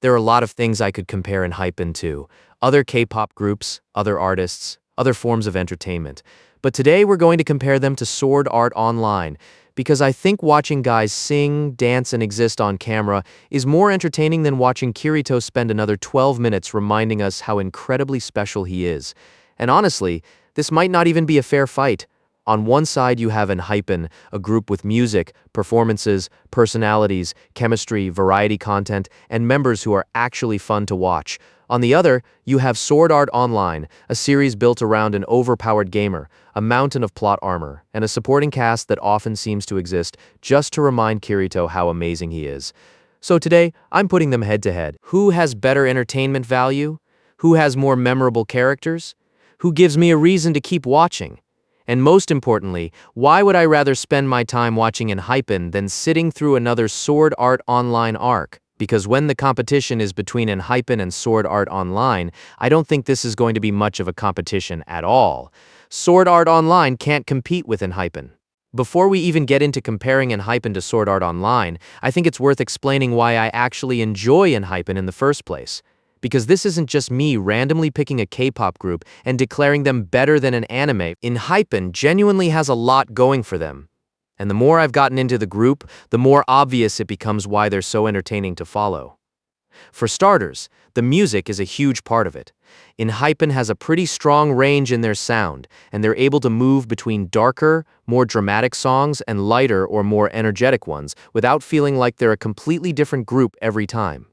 There are a lot of things I could compare ENHYPEN to. Other K-pop groups, other artists, other forms of entertainment. But today we're going to compare them to Sword Art Online, because I think watching guys sing, dance, and exist on camera is more entertaining than watching Kirito spend another 12 minutes reminding us how incredibly special he is. And honestly, this might not even be a fair fight. On one side, you have ENHYPEN, a group with music, performances, personalities, chemistry, variety content, and members who are actually fun to watch. On the other, you have Sword Art Online, a series built around an overpowered gamer, a mountain of plot armor, and a supporting cast that often seems to exist just to remind Kirito how amazing he is. So today, I'm putting them head to head. Who has better entertainment value? Who has more memorable characters? Who gives me a reason to keep watching? And most importantly, why would I rather spend my time watching ENHYPEN than sitting through another Sword Art Online arc? Because when the competition is between ENHYPEN and Sword Art Online, I don't think this is going to be much of a competition at all. Sword Art Online can't compete with ENHYPEN. Before we even get into comparing ENHYPEN to Sword Art Online, I think it's worth explaining why I actually enjoy ENHYPEN in the first place. Because this isn't just me randomly picking a K-pop group and declaring them better than an anime. ENHYPEN genuinely has a lot going for them. And the more I've gotten into the group, the more obvious it becomes why they're so entertaining to follow. For starters, the music is a huge part of it. ENHYPEN has a pretty strong range in their sound, and they're able to move between darker, more dramatic songs and lighter or more energetic ones without feeling like they're a completely different group every time.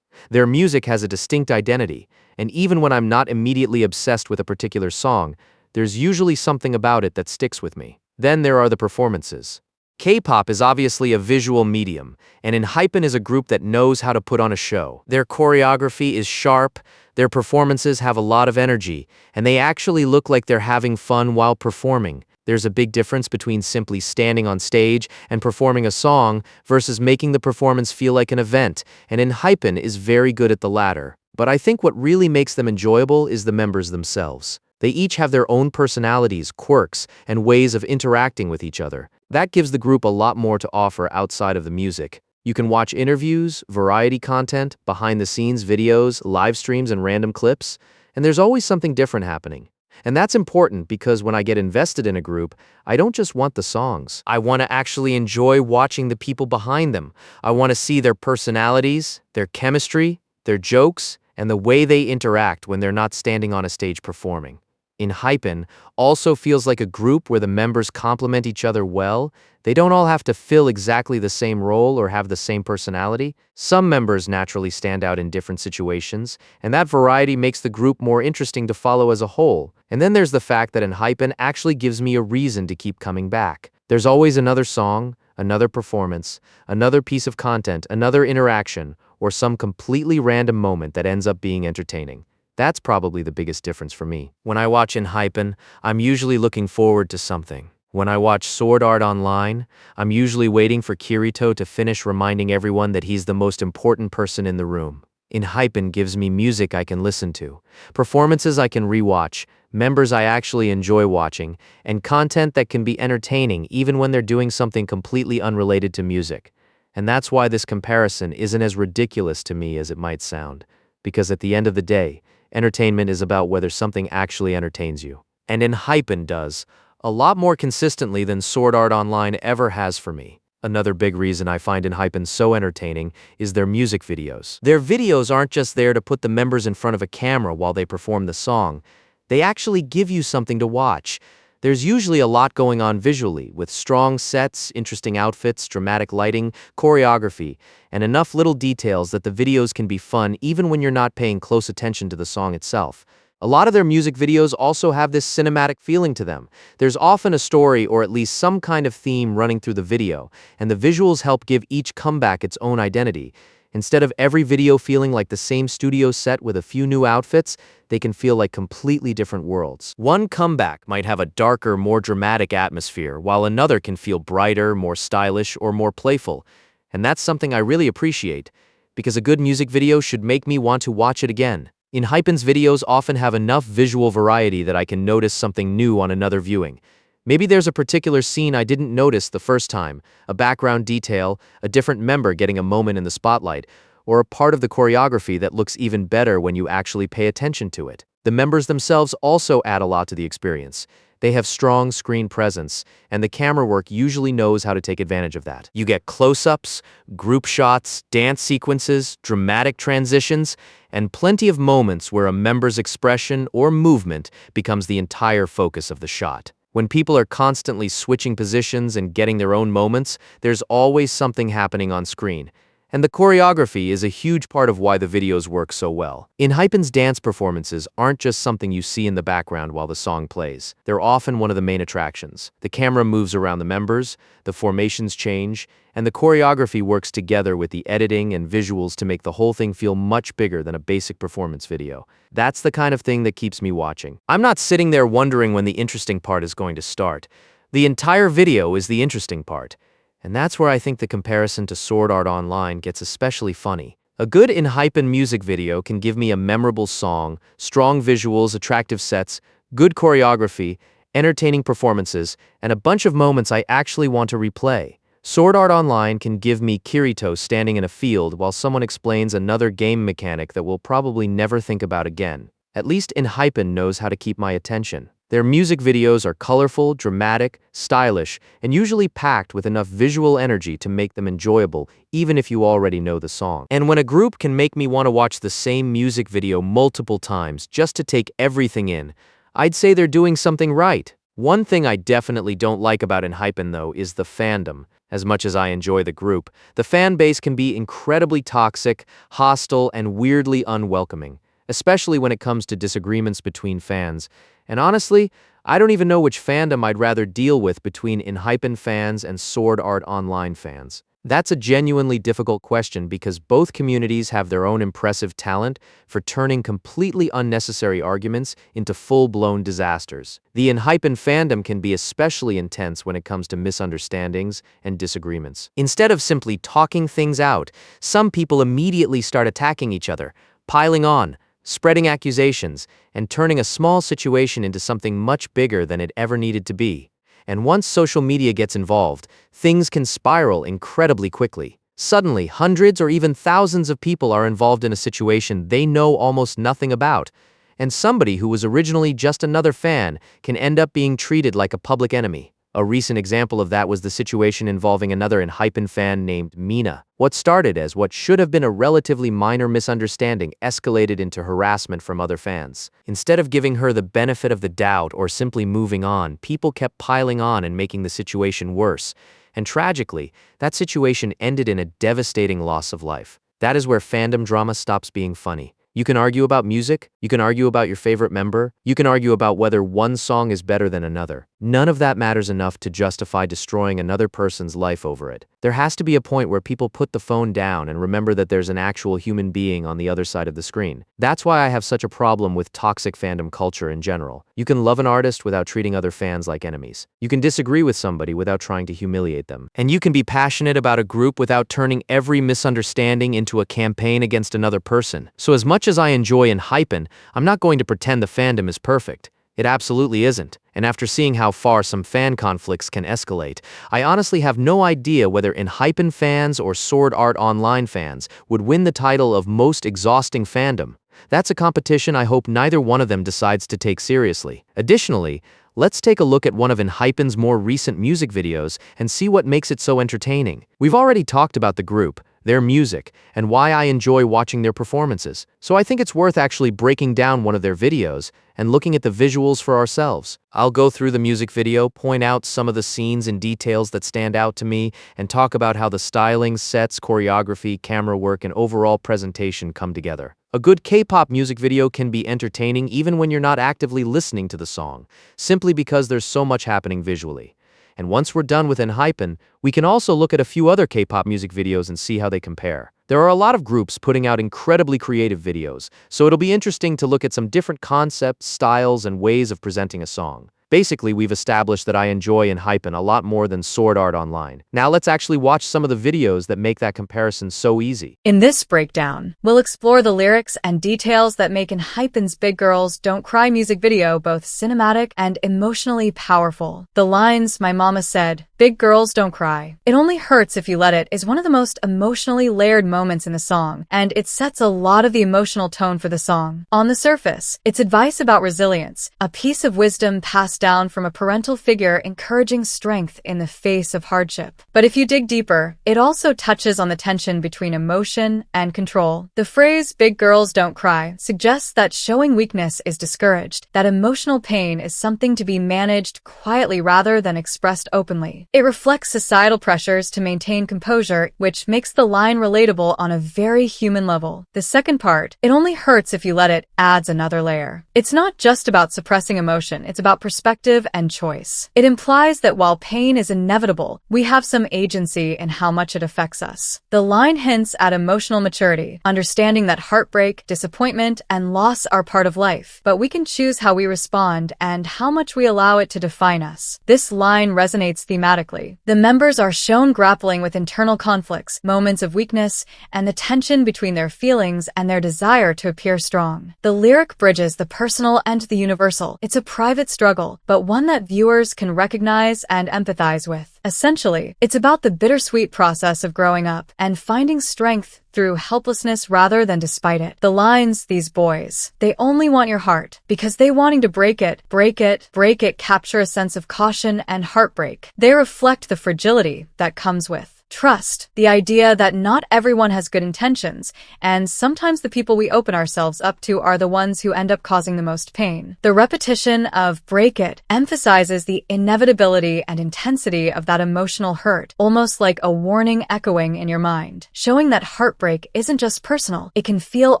Their music has a distinct identity, and even when I'm not immediately obsessed with a particular song, there's usually something about it that sticks with me. Then there are the performances. K-pop is obviously a visual medium, and ENHYPEN is a group that knows how to put on a show. Their choreography is sharp, their performances have a lot of energy, and they actually look like they're having fun while performing. There's a big difference between simply standing on stage and performing a song versus making the performance feel like an event, and ENHYPEN is very good at the latter. But I think what really makes them enjoyable is the members themselves. They each have their own personalities, quirks, and ways of interacting with each other. That gives the group a lot more to offer outside of the music. You can watch interviews, variety content, behind-the-scenes videos, live streams, and random clips, and there's always something different happening. And that's important because when I get invested in a group, I don't just want the songs. I want to actually enjoy watching the people behind them. I want to see their personalities, their chemistry, their jokes, and the way they interact when they're not standing on a stage performing. ENHYPEN also feels like a group where the members complement each other well. They don't all have to fill exactly the same role or have the same personality. Some members naturally stand out in different situations, and that variety makes the group more interesting to follow as a whole. And then there's the fact that ENHYPEN actually gives me a reason to keep coming back. There's always another song, another performance, another piece of content, another interaction, or some completely random moment that ends up being entertaining. That's probably the biggest difference for me. When I watch ENHYPEN, I'm usually looking forward to something. When I watch Sword Art Online, I'm usually waiting for Kirito to finish reminding everyone that he's the most important person in the room. ENHYPEN gives me music I can listen to, performances I can rewatch, members I actually enjoy watching, and content that can be entertaining even when they're doing something completely unrelated to music. And that's why this comparison isn't as ridiculous to me as it might sound. Because at the end of the day, entertainment is about whether something actually entertains you. And ENHYPEN does, a lot more consistently than Sword Art Online ever has for me. Another big reason I find ENHYPEN so entertaining is their music videos. Their videos aren't just there to put the members in front of a camera while they perform the song. They actually give you something to watch. There's usually a lot going on visually, with strong sets, interesting outfits, dramatic lighting, choreography, and enough little details that the videos can be fun even when you're not paying close attention to the song itself. A lot of their music videos also have this cinematic feeling to them. There's often a story or at least some kind of theme running through the video, and the visuals help give each comeback its own identity. Instead of every video feeling like the same studio set with a few new outfits, they can feel like completely different worlds. One comeback might have a darker, more dramatic atmosphere, while another can feel brighter, more stylish, or more playful. And that's something I really appreciate, because a good music video should make me want to watch it again. ENHYPEN's videos often have enough visual variety that I can notice something new on another viewing. Maybe there's a particular scene I didn't notice the first time, a background detail, a different member getting a moment in the spotlight, or a part of the choreography that looks even better when you actually pay attention to it. The members themselves also add a lot to the experience. They have strong screen presence, and the camera work usually knows how to take advantage of that. You get close-ups, group shots, dance sequences, dramatic transitions, and plenty of moments where a member's expression or movement becomes the entire focus of the shot. When people are constantly switching positions and getting their own moments, there's always something happening on screen. And the choreography is a huge part of why the videos work so well. ENHYPEN's dance performances aren't just something you see in the background while the song plays. They're often one of the main attractions. The camera moves around the members, the formations change, and the choreography works together with the editing and visuals to make the whole thing feel much bigger than a basic performance video. That's the kind of thing that keeps me watching. I'm not sitting there wondering when the interesting part is going to start. The entire video is the interesting part. And that's where I think the comparison to Sword Art Online gets especially funny. A good ENHYPEN music video can give me a memorable song, strong visuals, attractive sets, good choreography, entertaining performances, and a bunch of moments I actually want to replay. Sword Art Online can give me Kirito standing in a field while someone explains another game mechanic that we'll probably never think about again. At least ENHYPEN knows how to keep my attention. Their music videos are colorful, dramatic, stylish, and usually packed with enough visual energy to make them enjoyable, even if you already know the song. And when a group can make me want to watch the same music video multiple times just to take everything in, I'd say they're doing something right. One thing I definitely don't like about ENHYPEN, though, is the fandom. As much as I enjoy the group, the fan base can be incredibly toxic, hostile, and weirdly unwelcoming, especially when it comes to disagreements between fans. And honestly, I don't even know which fandom I'd rather deal with between ENHYPEN fans and Sword Art Online fans. That's a genuinely difficult question because both communities have their own impressive talent for turning completely unnecessary arguments into full-blown disasters. The ENHYPEN fandom can be especially intense when it comes to misunderstandings and disagreements. Instead of simply talking things out, some people immediately start attacking each other, piling on, spreading accusations, and turning a small situation into something much bigger than it ever needed to be. And once social media gets involved, things can spiral incredibly quickly. Suddenly, hundreds or even thousands of people are involved in a situation they know almost nothing about, and somebody who was originally just another fan can end up being treated like a public enemy. A recent example of that was the situation involving another ENHYPEN fan named Mina. What started as what should have been a relatively minor misunderstanding escalated into harassment from other fans. Instead of giving her the benefit of the doubt or simply moving on, people kept piling on and making the situation worse. And tragically, that situation ended in a devastating loss of life. That is where fandom drama stops being funny. You can argue about music, you can argue about your favorite member, you can argue about whether one song is better than another. None of that matters enough to justify destroying another person's life over it. There has to be a point where people put the phone down and remember that there's an actual human being on the other side of the screen. That's why I have such a problem with toxic fandom culture in general. You can love an artist without treating other fans like enemies. You can disagree with somebody without trying to humiliate them. And you can be passionate about a group without turning every misunderstanding into a campaign against another person. So as much as I enjoy ENHYPEN, I'm not going to pretend the fandom is perfect. It absolutely isn't. And after seeing how far some fan conflicts can escalate, I honestly have no idea whether ENHYPEN fans or Sword Art Online fans would win the title of most exhausting fandom. That's a competition I hope neither one of them decides to take seriously. Additionally, let's take a look at one of ENHYPEN's more recent music videos and see what makes it so entertaining. We've already talked about the group, their music, and why I enjoy watching their performances. So I think it's worth actually breaking down one of their videos and looking at the visuals for ourselves. I'll go through the music video, point out some of the scenes and details that stand out to me, and talk about how the styling, sets, choreography, camera work, and overall presentation come together. A good K-pop music video can be entertaining even when you're not actively listening to the song, simply because there's so much happening visually. And once we're done with ENHYPEN, we can also look at a few other K-pop music videos and see how they compare. There are a lot of groups putting out incredibly creative videos, so it'll be interesting to look at some different concepts, styles, and ways of presenting a song. Basically, we've established that I enjoy ENHYPEN a lot more than Sword Art Online. Now let's actually watch some of the videos that make that comparison so easy. In this breakdown, we'll explore the lyrics and details that make ENHYPEN's Big Girls Don't Cry music video both cinematic and emotionally powerful. The lines "My mama said," Big Girls Don't Cry. It Only Hurts If You Let It is one of the most emotionally layered moments in the song, and it sets a lot of the emotional tone for the song. On the surface, it's advice about resilience, a piece of wisdom passed down from a parental figure encouraging strength in the face of hardship. But if you dig deeper, it also touches on the tension between emotion and control. The phrase "big girls don't cry" suggests that showing weakness is discouraged, that emotional pain is something to be managed quietly rather than expressed openly. It reflects societal pressures to maintain composure, which makes the line relatable on a very human level. The second part, "It Only Hurts If You Let It," adds another layer. It's not just about suppressing emotion, it's about perspective and choice. It implies that while pain is inevitable, we have some agency in how much it affects us. The line hints at emotional maturity, understanding that heartbreak, disappointment, and loss are part of life, but we can choose how we respond and how much we allow it to define us. This line resonates thematically. The members are shown grappling with internal conflicts, moments of weakness, and the tension between their feelings and their desire to appear strong. The lyric bridges the personal and the universal. It's a private struggle, but one that viewers can recognize and empathize with. Essentially, it's about the bittersweet process of growing up and finding strength through helplessness rather than despite it. The lines, "These boys, they only want your heart because they wanting to break it, break it, break it," capture a sense of caution and heartbreak. They reflect the fragility that comes with trust, the idea that not everyone has good intentions, and sometimes the people we open ourselves up to are the ones who end up causing the most pain. The repetition of "break it" emphasizes the inevitability and intensity of that emotional hurt, almost like a warning echoing in your mind, showing that heartbreak isn't just personal. It can feel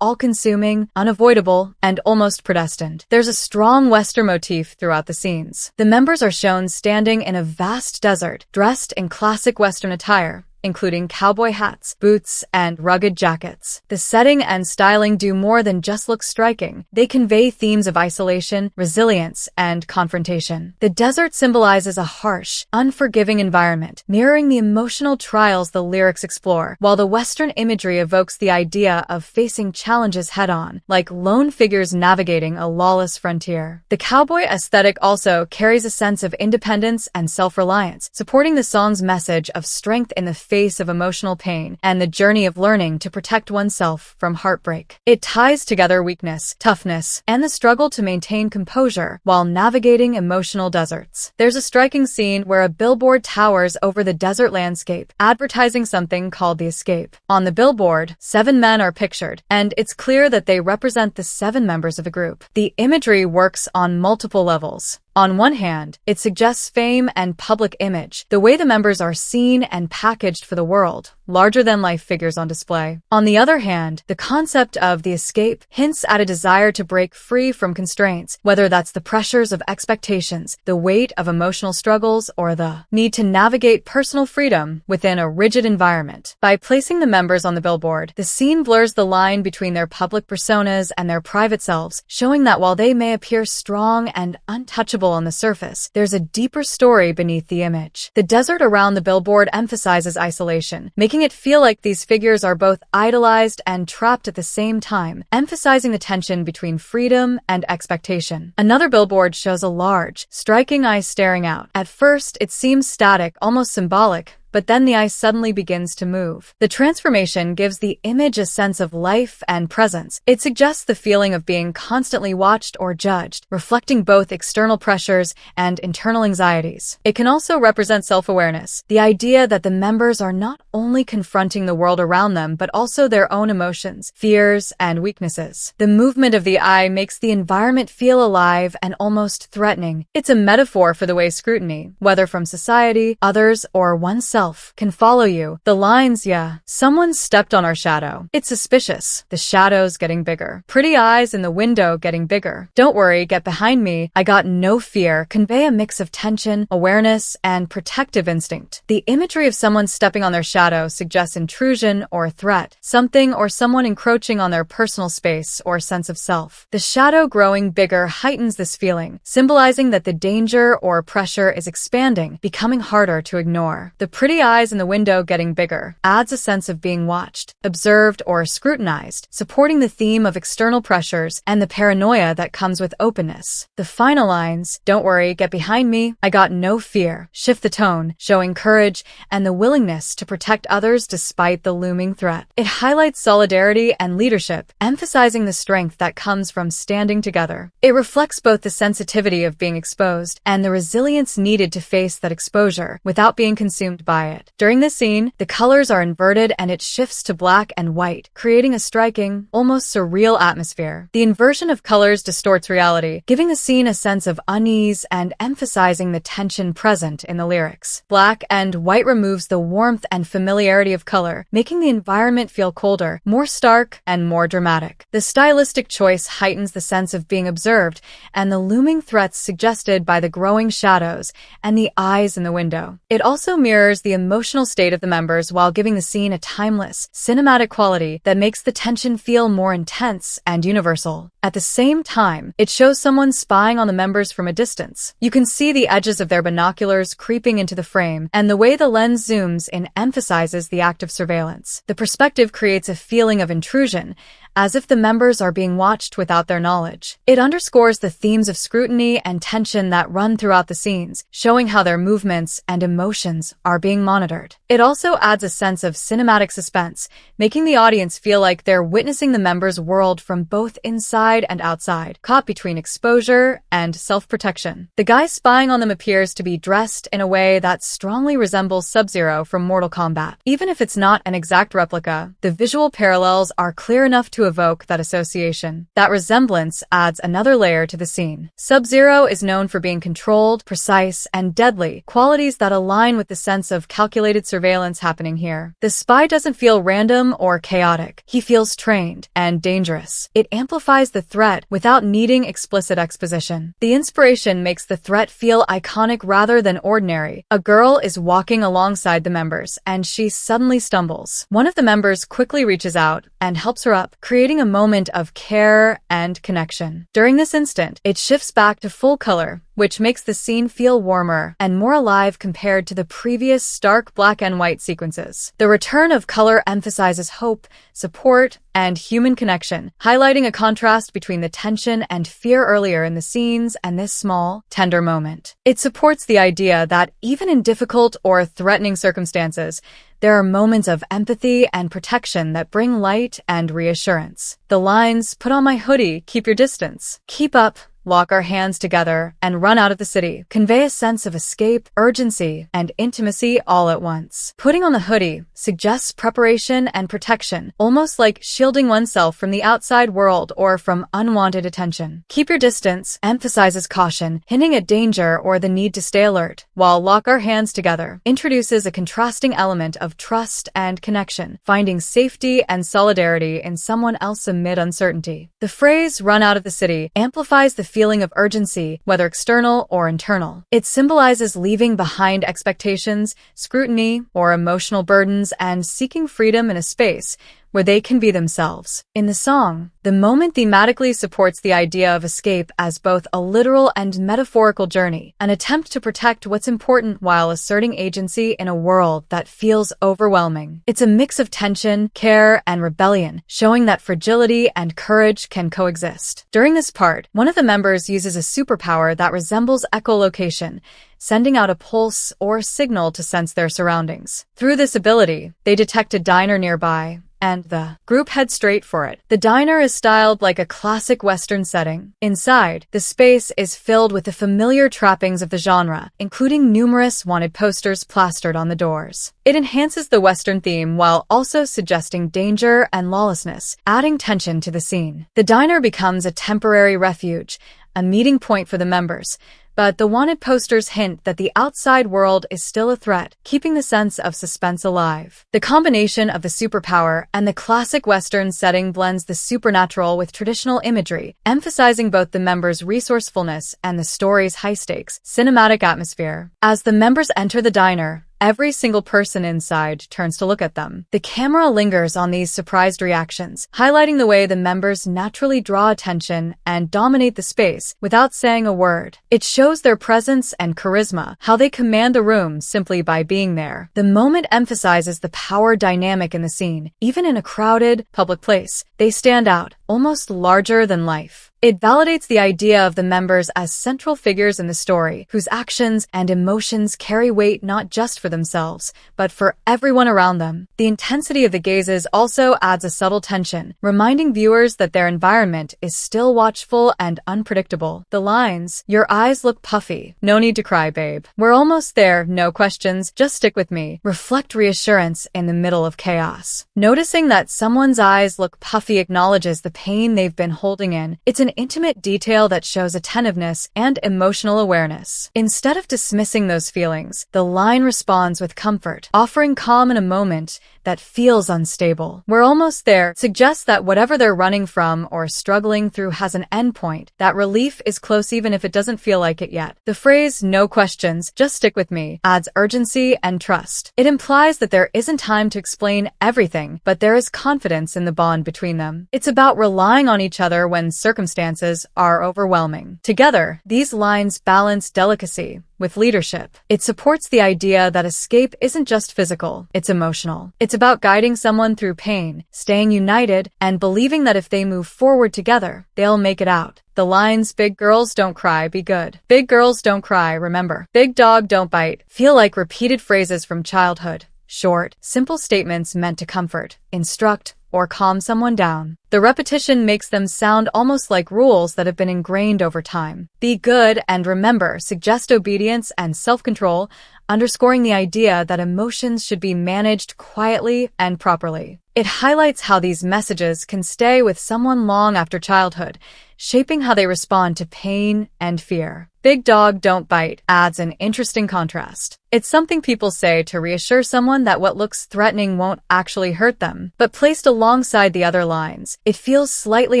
all-consuming, unavoidable, and almost predestined. There's a strong Western motif throughout the scenes. The members are shown standing in a vast desert, dressed in classic Western attire, including cowboy hats, boots, and rugged jackets. The setting and styling do more than just look striking. They convey themes of isolation, resilience, and confrontation. The desert symbolizes a harsh, unforgiving environment, mirroring the emotional trials the lyrics explore, while the Western imagery evokes the idea of facing challenges head-on, like lone figures navigating a lawless frontier. The cowboy aesthetic also carries a sense of independence and self-reliance, supporting the song's message of strength in the face of emotional pain and the journey of learning to protect oneself from heartbreak. It ties together weakness, toughness, and the struggle to maintain composure while navigating emotional deserts. There's a striking scene where a billboard towers over the desert landscape, advertising something called the escape. On the billboard, 7 men are pictured, and it's clear that they represent the 7 members of a group. The imagery works on multiple levels. On one hand, it suggests fame and public image, the way the members are seen and packaged for the world, larger-than-life figures on display. On the other hand, the concept of the escape hints at a desire to break free from constraints, whether that's the pressures of expectations, the weight of emotional struggles, or the need to navigate personal freedom within a rigid environment. By placing the members on the billboard, the scene blurs the line between their public personas and their private selves, showing that while they may appear strong and untouchable on the surface, there's a deeper story beneath the image. The desert around the billboard emphasizes isolation, making it feel like these figures are both idolized and trapped at the same time, emphasizing the tension between freedom and expectation. Another billboard shows a large, striking eye staring out. At first, it seems static, almost symbolic, but then the eye suddenly begins to move. The transformation gives the image a sense of life and presence. It suggests the feeling of being constantly watched or judged, reflecting both external pressures and internal anxieties. It can also represent self-awareness, the idea that the members are not only confronting the world around them, but also their own emotions, fears, and weaknesses. The movement of the eye makes the environment feel alive and almost threatening. It's a metaphor for the way scrutiny, whether from society, others, or oneself, can follow you. The lines, "Yeah, someone stepped on our shadow. It's suspicious. The shadow's getting bigger. Pretty eyes in the window getting bigger. Don't worry, get behind me. I got no fear," convey a mix of tension, awareness, and protective instinct. The imagery of someone stepping on their shadow suggests intrusion or threat, something or someone encroaching on their personal space or sense of self. The shadow growing bigger heightens this feeling, symbolizing that the danger or pressure is expanding, becoming harder to ignore. The pretty gritty eyes in the window getting bigger adds a sense of being watched, observed, or scrutinized, supporting the theme of external pressures and the paranoia that comes with openness. The final lines, "Don't worry, get behind me, I got no fear," shift the tone, showing courage and the willingness to protect others despite the looming threat. It highlights solidarity and leadership, emphasizing the strength that comes from standing together. It reflects both the sensitivity of being exposed and the resilience needed to face that exposure without being consumed by it. During this scene, the colors are inverted and it shifts to black and white, creating a striking, almost surreal atmosphere. The inversion of colors distorts reality, giving the scene a sense of unease and emphasizing the tension present in the lyrics. Black and white removes the warmth and familiarity of color, making the environment feel colder, more stark, and more dramatic. The stylistic choice heightens the sense of being observed and the looming threats suggested by the growing shadows and the eyes in the window. It also mirrors the emotional state of the members while giving the scene a timeless, cinematic quality that makes the tension feel more intense and universal. At the same time, it shows someone spying on the members from a distance. You can see the edges of their binoculars creeping into the frame, and the way the lens zooms in emphasizes the act of surveillance. The perspective creates a feeling of intrusion, as if the members are being watched without their knowledge. It underscores the themes of scrutiny and tension that run throughout the scenes, showing how their movements and emotions are being monitored. It also adds a sense of cinematic suspense, making the audience feel like they're witnessing the members' world from both inside and outside, caught between exposure and self-protection. The guy spying on them appears to be dressed in a way that strongly resembles Sub-Zero from Mortal Kombat. Even if it's not an exact replica, the visual parallels are clear enough to evoke that association. That resemblance adds another layer to the scene. Sub-Zero is known for being controlled, precise, and deadly, qualities that align with the sense of calculated surveillance happening here. The spy doesn't feel random or chaotic. He feels trained and dangerous. It amplifies the threat without needing explicit exposition. The inspiration makes the threat feel iconic rather than ordinary. A girl is walking alongside the members, and she suddenly stumbles. One of the members quickly reaches out and helps her up, creating a moment of care and connection. During this instant, it shifts back to full color, which makes the scene feel warmer and more alive compared to the previous stark black and white sequences. The return of color emphasizes hope, support, and human connection, highlighting a contrast between the tension and fear earlier in the scenes and this small, tender moment. It supports the idea that even in difficult or threatening circumstances, there are moments of empathy and protection that bring light and reassurance. The lines, "Put on my hoodie, keep your distance," "Keep up," "Lock our hands together," and "Run out of the city," convey a sense of escape, urgency, and intimacy all at once. Putting on the hoodie suggests preparation and protection, almost like shielding oneself from the outside world or from unwanted attention. "Keep your distance" emphasizes caution, hinting at danger or the need to stay alert, while "Lock our hands together" introduces a contrasting element of trust and connection, finding safety and solidarity in someone else amid uncertainty. The phrase "run out of the city" amplifies the feeling of urgency, whether external or internal. It symbolizes leaving behind expectations, scrutiny, or emotional burdens and seeking freedom in a space where they can be themselves. In the song, the moment thematically supports the idea of escape as both a literal and metaphorical journey, an attempt to protect what's important while asserting agency in a world that feels overwhelming. It's a mix of tension, care, and rebellion, showing that fragility and courage can coexist. During this part, one of the members uses a superpower that resembles echolocation, sending out a pulse or signal to sense their surroundings. Through this ability, they detect a diner nearby, and the group heads straight for it. The diner is styled like a classic Western setting. Inside, the space is filled with the familiar trappings of the genre, including numerous wanted posters plastered on the doors. It enhances the Western theme while also suggesting danger and lawlessness, adding tension to the scene. The diner becomes a temporary refuge, a meeting point for the members, but the wanted posters hint that the outside world is still a threat, keeping the sense of suspense alive. The combination of the superpower and the classic Western setting blends the supernatural with traditional imagery, emphasizing both the members' resourcefulness and the story's high-stakes, cinematic atmosphere. As the members enter the diner, every single person inside turns to look at them. The camera lingers on these surprised reactions, highlighting the way the members naturally draw attention and dominate the space without saying a word. It shows their presence and charisma, how they command the room simply by being there. The moment emphasizes the power dynamic in the scene. Even in a crowded, public place, they stand out, almost larger than life. It validates the idea of the members as central figures in the story, whose actions and emotions carry weight not just for themselves, but for everyone around them. The intensity of the gazes also adds a subtle tension, reminding viewers that their environment is still watchful and unpredictable. The lines, "Your eyes look puffy. No need to cry, babe. We're almost there. No questions. Just stick with me," reflect reassurance in the middle of chaos. Noticing that someone's eyes look puffy acknowledges the pain they've been holding in. It's an intimate detail that shows attentiveness and emotional awareness. Instead of dismissing those feelings, the line responds with comfort, offering calm in a moment that feels unstable. "We're almost there" suggests that whatever they're running from or struggling through has an endpoint, that relief is close even if it doesn't feel like it yet. The phrase, "No questions, just stick with me," adds urgency and trust. It implies that there isn't time to explain everything, but there is confidence in the bond between them. It's about relying on each other when circumstances are overwhelming. Together, these lines balance delicacy with leadership. It supports the idea that escape isn't just physical, it's emotional. It's about guiding someone through pain, staying united, and believing that if they move forward together, they'll make it out. The lines, "Big girls don't cry, be good. Big girls don't cry, remember. Big dog don't bite," feel like repeated phrases from childhood. Short, simple statements meant to comfort, instruct, or calm someone down. The repetition makes them sound almost like rules that have been ingrained over time. "Be good" and "remember" suggest obedience and self-control, underscoring the idea that emotions should be managed quietly and properly. It highlights how these messages can stay with someone long after childhood, shaping how they respond to pain and fear. "Big dog don't bite" adds an interesting contrast. It's something people say to reassure someone that what looks threatening won't actually hurt them. But placed alongside the other lines, it feels slightly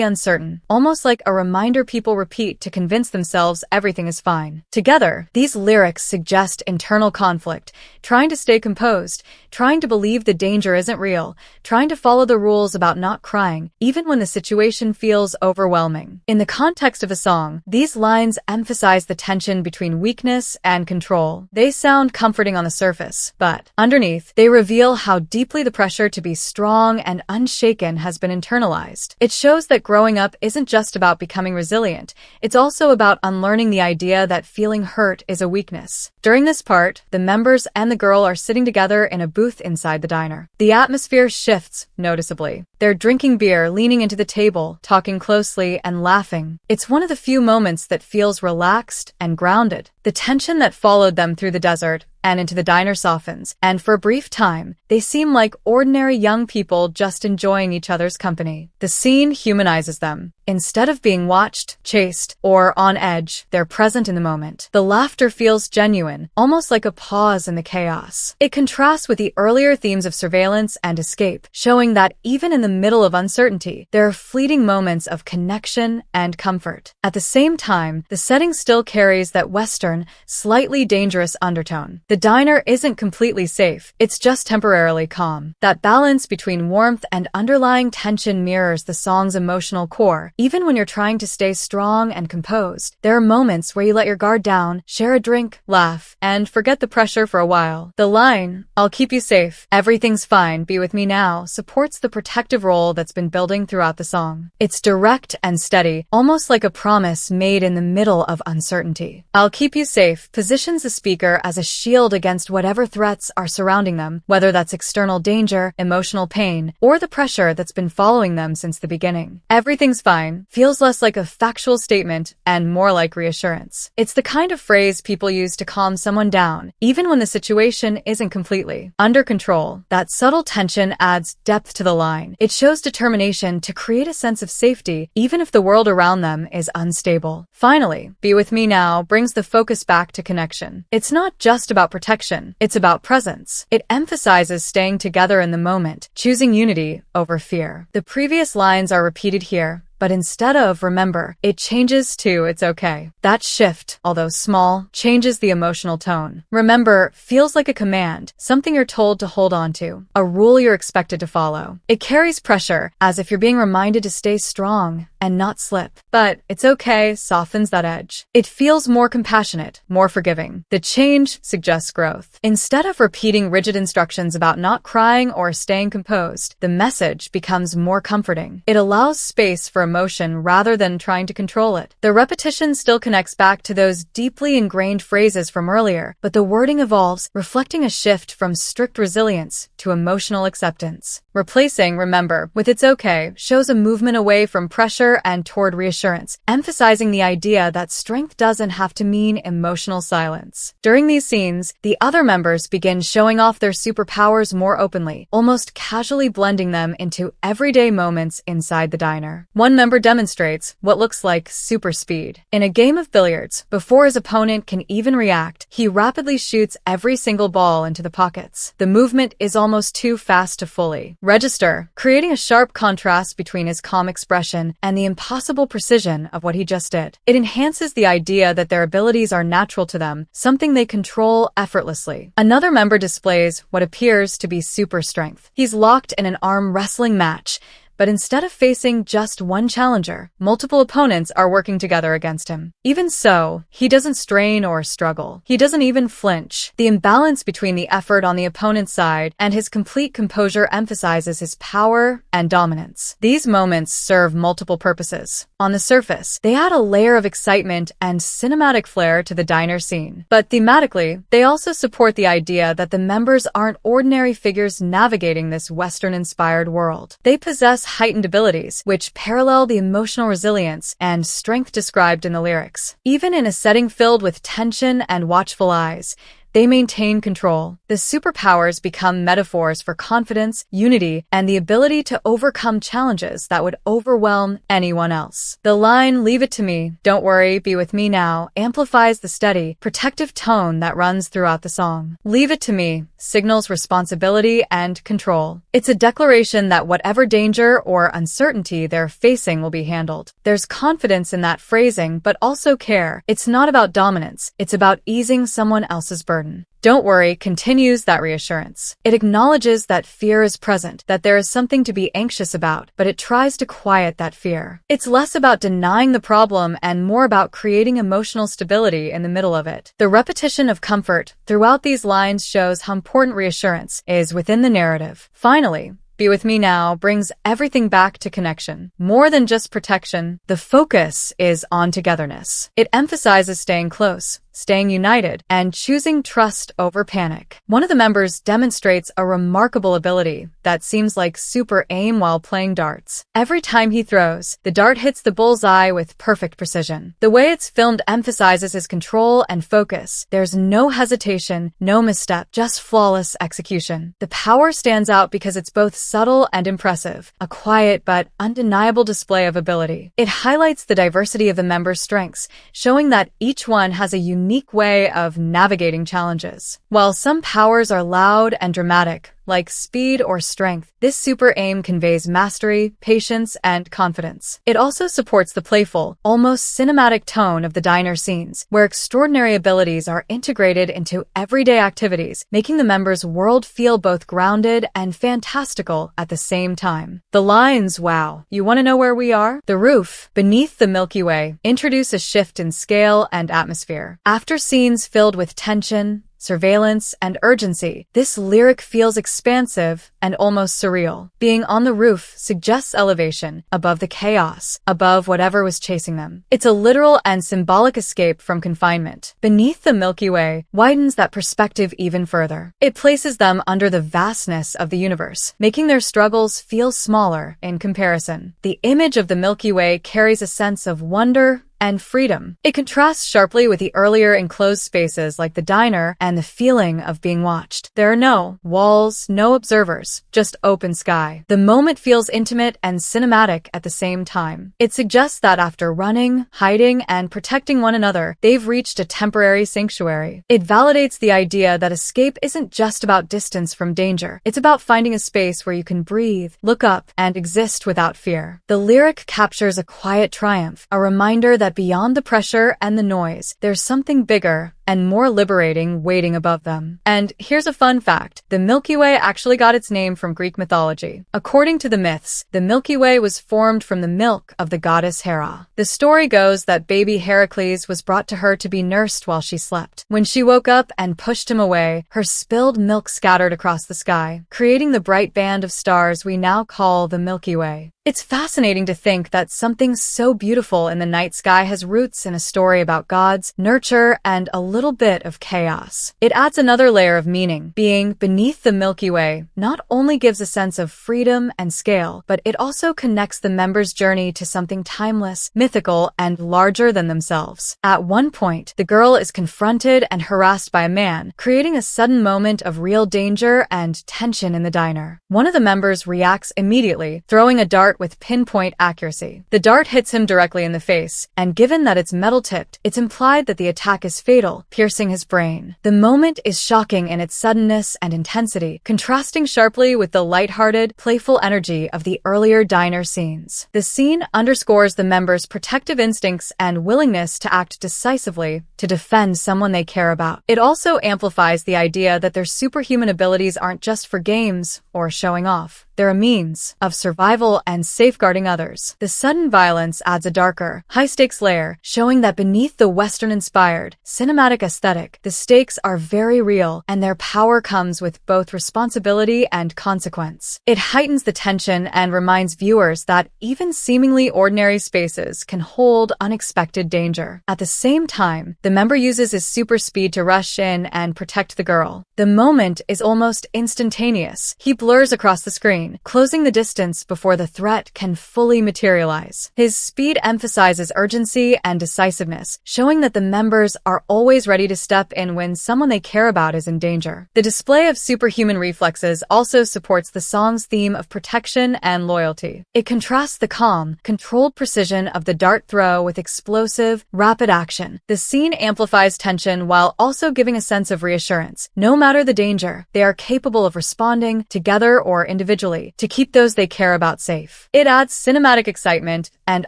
uncertain, almost like a reminder people repeat to convince themselves everything is fine. Together, these lyrics suggest internal conflict, trying to stay composed, trying to believe the danger isn't real, trying to follow the rules about not crying, even when the situation feels overwhelming. In the context of a song, these lines emphasize the tension between weakness and control. They sound comforting on the surface, but underneath, they reveal how deeply the pressure to be strong and unshaken has been internalized. It shows that growing up isn't just about becoming resilient, it's also about unlearning the idea that feeling hurt is a weakness. During this part, the members and the girl are sitting together in a booth inside the diner. The atmosphere shifts noticeably. They're drinking beer, leaning into the table, talking closely and laughing. It's one of the few moments that feels relaxed and grounded. The tension that followed them through the desert and into the diner softens, and for a brief time, they seem like ordinary young people just enjoying each other's company. The scene humanizes them. Instead of being watched, chased, or on edge, they're present in the moment. The laughter feels genuine, almost like a pause in the chaos. It contrasts with the earlier themes of surveillance and escape, showing that even in the middle of uncertainty, there are fleeting moments of connection and comfort. At the same time, the setting still carries that Western, slightly dangerous undertone. The diner isn't completely safe, it's just temporarily calm. That balance between warmth and underlying tension mirrors the song's emotional core. Even when you're trying to stay strong and composed, there are moments where you let your guard down, share a drink, laugh, and forget the pressure for a while. The line, "I'll keep you safe, everything's fine, be with me now," supports the protective role that's been building throughout the song. It's direct and steady, almost like a promise made in the middle of uncertainty. "I'll keep you safe" positions the speaker as a shield against whatever threats are surrounding them, whether that's external danger, emotional pain, or the pressure that's been following them since the beginning. "Everything's fine" feels less like a factual statement and more like reassurance. It's the kind of phrase people use to calm someone down, even when the situation isn't completely under control. That subtle tension adds depth to the line. It shows determination to create a sense of safety, even if the world around them is unstable. Finally, "Be with me now" brings the focus back to connection. It's not just about protection, it's about presence. It emphasizes staying together in the moment, choosing unity over fear. The previous lines are repeated here, but instead of remember, it changes to it's okay. That shift, although small, changes the emotional tone. Remember feels like a command, something you're told to hold on to, a rule you're expected to follow. It carries pressure, as if you're being reminded to stay strong and not slip. But it's okay softens that edge. It feels more compassionate, more forgiving. The change suggests growth. Instead of repeating rigid instructions about not crying or staying composed, the message becomes more comforting. It allows space for emotion rather than trying to control it. The repetition still connects back to those deeply ingrained phrases from earlier, but the wording evolves, reflecting a shift from strict resilience to emotional acceptance. Replacing remember with it's okay shows a movement away from pressure and toward reassurance, emphasizing the idea that strength doesn't have to mean emotional silence. During these scenes, the other members begin showing off their superpowers more openly, almost casually blending them into everyday moments inside the diner. One member demonstrates what looks like super speed. In a game of billiards, before his opponent can even react, he rapidly shoots every single ball into the pockets. The movement is almost too fast to fully register, creating a sharp contrast between his calm expression and the impossible precision of what he just did. It enhances the idea that their abilities are natural to them, something they control effortlessly. Another member displays what appears to be super strength. He's locked in an arm wrestling match, but instead of facing just one challenger, multiple opponents are working together against him. Even so, he doesn't strain or struggle. He doesn't even flinch. The imbalance between the effort on the opponent's side and his complete composure emphasizes his power and dominance. These moments serve multiple purposes. On the surface, they add a layer of excitement and cinematic flair to the diner scene. But thematically, they also support the idea that the members aren't ordinary figures navigating this Western-inspired world. They possess heightened abilities, which parallel the emotional resilience and strength described in the lyrics. Even in a setting filled with tension and watchful eyes, they maintain control. The superpowers become metaphors for confidence, unity, and the ability to overcome challenges that would overwhelm anyone else. The line, "Leave it to me, don't worry, be with me now," amplifies the steady, protective tone that runs throughout the song. "Leave it to me" signals responsibility and control. It's a declaration that whatever danger or uncertainty they're facing will be handled. There's confidence in that phrasing, but also care. It's not about dominance, it's about easing someone else's burden. "Don't worry" continues that reassurance. It acknowledges that fear is present, that there is something to be anxious about, but it tries to quiet that fear. It's less about denying the problem and more about creating emotional stability in the middle of it. The repetition of comfort throughout these lines shows how important reassurance is within the narrative. Finally, "Be with me now" brings everything back to connection. More than just protection, the focus is on togetherness. It emphasizes staying close, staying united, and choosing trust over panic. One of the members demonstrates a remarkable ability that seems like super aim while playing darts. Every time he throws, the dart hits the bullseye with perfect precision. The way it's filmed emphasizes his control and focus. There's no hesitation, no misstep, just flawless execution. The power stands out because it's both subtle and impressive, a quiet but undeniable display of ability. It highlights the diversity of the members' strengths, showing that each one has a unique way of navigating challenges. While some powers are loud and dramatic, like speed or strength, this super aim conveys mastery, patience, and confidence. It also supports the playful, almost cinematic tone of the diner scenes, where extraordinary abilities are integrated into everyday activities, making the members' world feel both grounded and fantastical at the same time. The lines, "Wow, you want to know where we are? The roof, beneath the Milky Way," introduce a shift in scale and atmosphere. After scenes filled with tension, surveillance, and urgency, this lyric feels expansive and almost surreal. Being on the roof suggests elevation, above the chaos, above whatever was chasing them. It's a literal and symbolic escape from confinement. Beneath the Milky Way widens that perspective even further. It places them under the vastness of the universe, making their struggles feel smaller in comparison. The image of the Milky Way carries a sense of wonder and freedom. It contrasts sharply with the earlier enclosed spaces like the diner and the feeling of being watched. There are no walls, no observers, just open sky. The moment feels intimate and cinematic at the same time. It suggests that after running, hiding, and protecting one another, they've reached a temporary sanctuary. It validates the idea that escape isn't just about distance from danger. It's about finding a space where you can breathe, look up, and exist without fear. The lyric captures a quiet triumph, a reminder that beyond the pressure and the noise, there's something bigger and more liberating waiting above them. And here's a fun fact. The Milky Way actually got its name from Greek mythology. According to the myths, the Milky Way was formed from the milk of the goddess Hera. The story goes that baby Heracles was brought to her to be nursed while she slept. When she woke up and pushed him away, her spilled milk scattered across the sky, creating the bright band of stars we now call the Milky Way. It's fascinating to think that something so beautiful in the night sky has roots in a story about gods, nurture, and a little bit of chaos. It adds another layer of meaning. Being beneath the Milky Way not only gives a sense of freedom and scale, but it also connects the members' journey to something timeless, mythical, and larger than themselves. At one point, the girl is confronted and harassed by a man, creating a sudden moment of real danger and tension in the diner. One of the members reacts immediately, throwing a dart with pinpoint accuracy. The dart hits him directly in the face, and given that it's metal-tipped, it's implied that the attack is fatal, piercing his brain. The moment is shocking in its suddenness and intensity, contrasting sharply with the lighthearted, playful energy of the earlier diner scenes. The scene underscores the members' protective instincts and willingness to act decisively to defend someone they care about. It also amplifies the idea that their superhuman abilities aren't just for games or showing off. They're a means of survival and safeguarding others. The sudden violence adds a darker, high-stakes layer, showing that beneath the Western-inspired, cinematic aesthetic, the stakes are very real, and their power comes with both responsibility and consequence. It heightens the tension and reminds viewers that even seemingly ordinary spaces can hold unexpected danger. At the same time, the member uses his super speed to rush in and protect the girl. The moment is almost instantaneous. He blurs across the screen, closing the distance before the threat can fully materialize. His speed emphasizes urgency and decisiveness, showing that the members are always ready to step in when someone they care about is in danger. The display of superhuman reflexes also supports the song's theme of protection and loyalty. It contrasts the calm, controlled precision of the dart throw with explosive, rapid action. The scene amplifies tension while also giving a sense of reassurance. No matter the danger, they are capable of responding, together or individually, to keep those they care about safe. It adds cinematic excitement and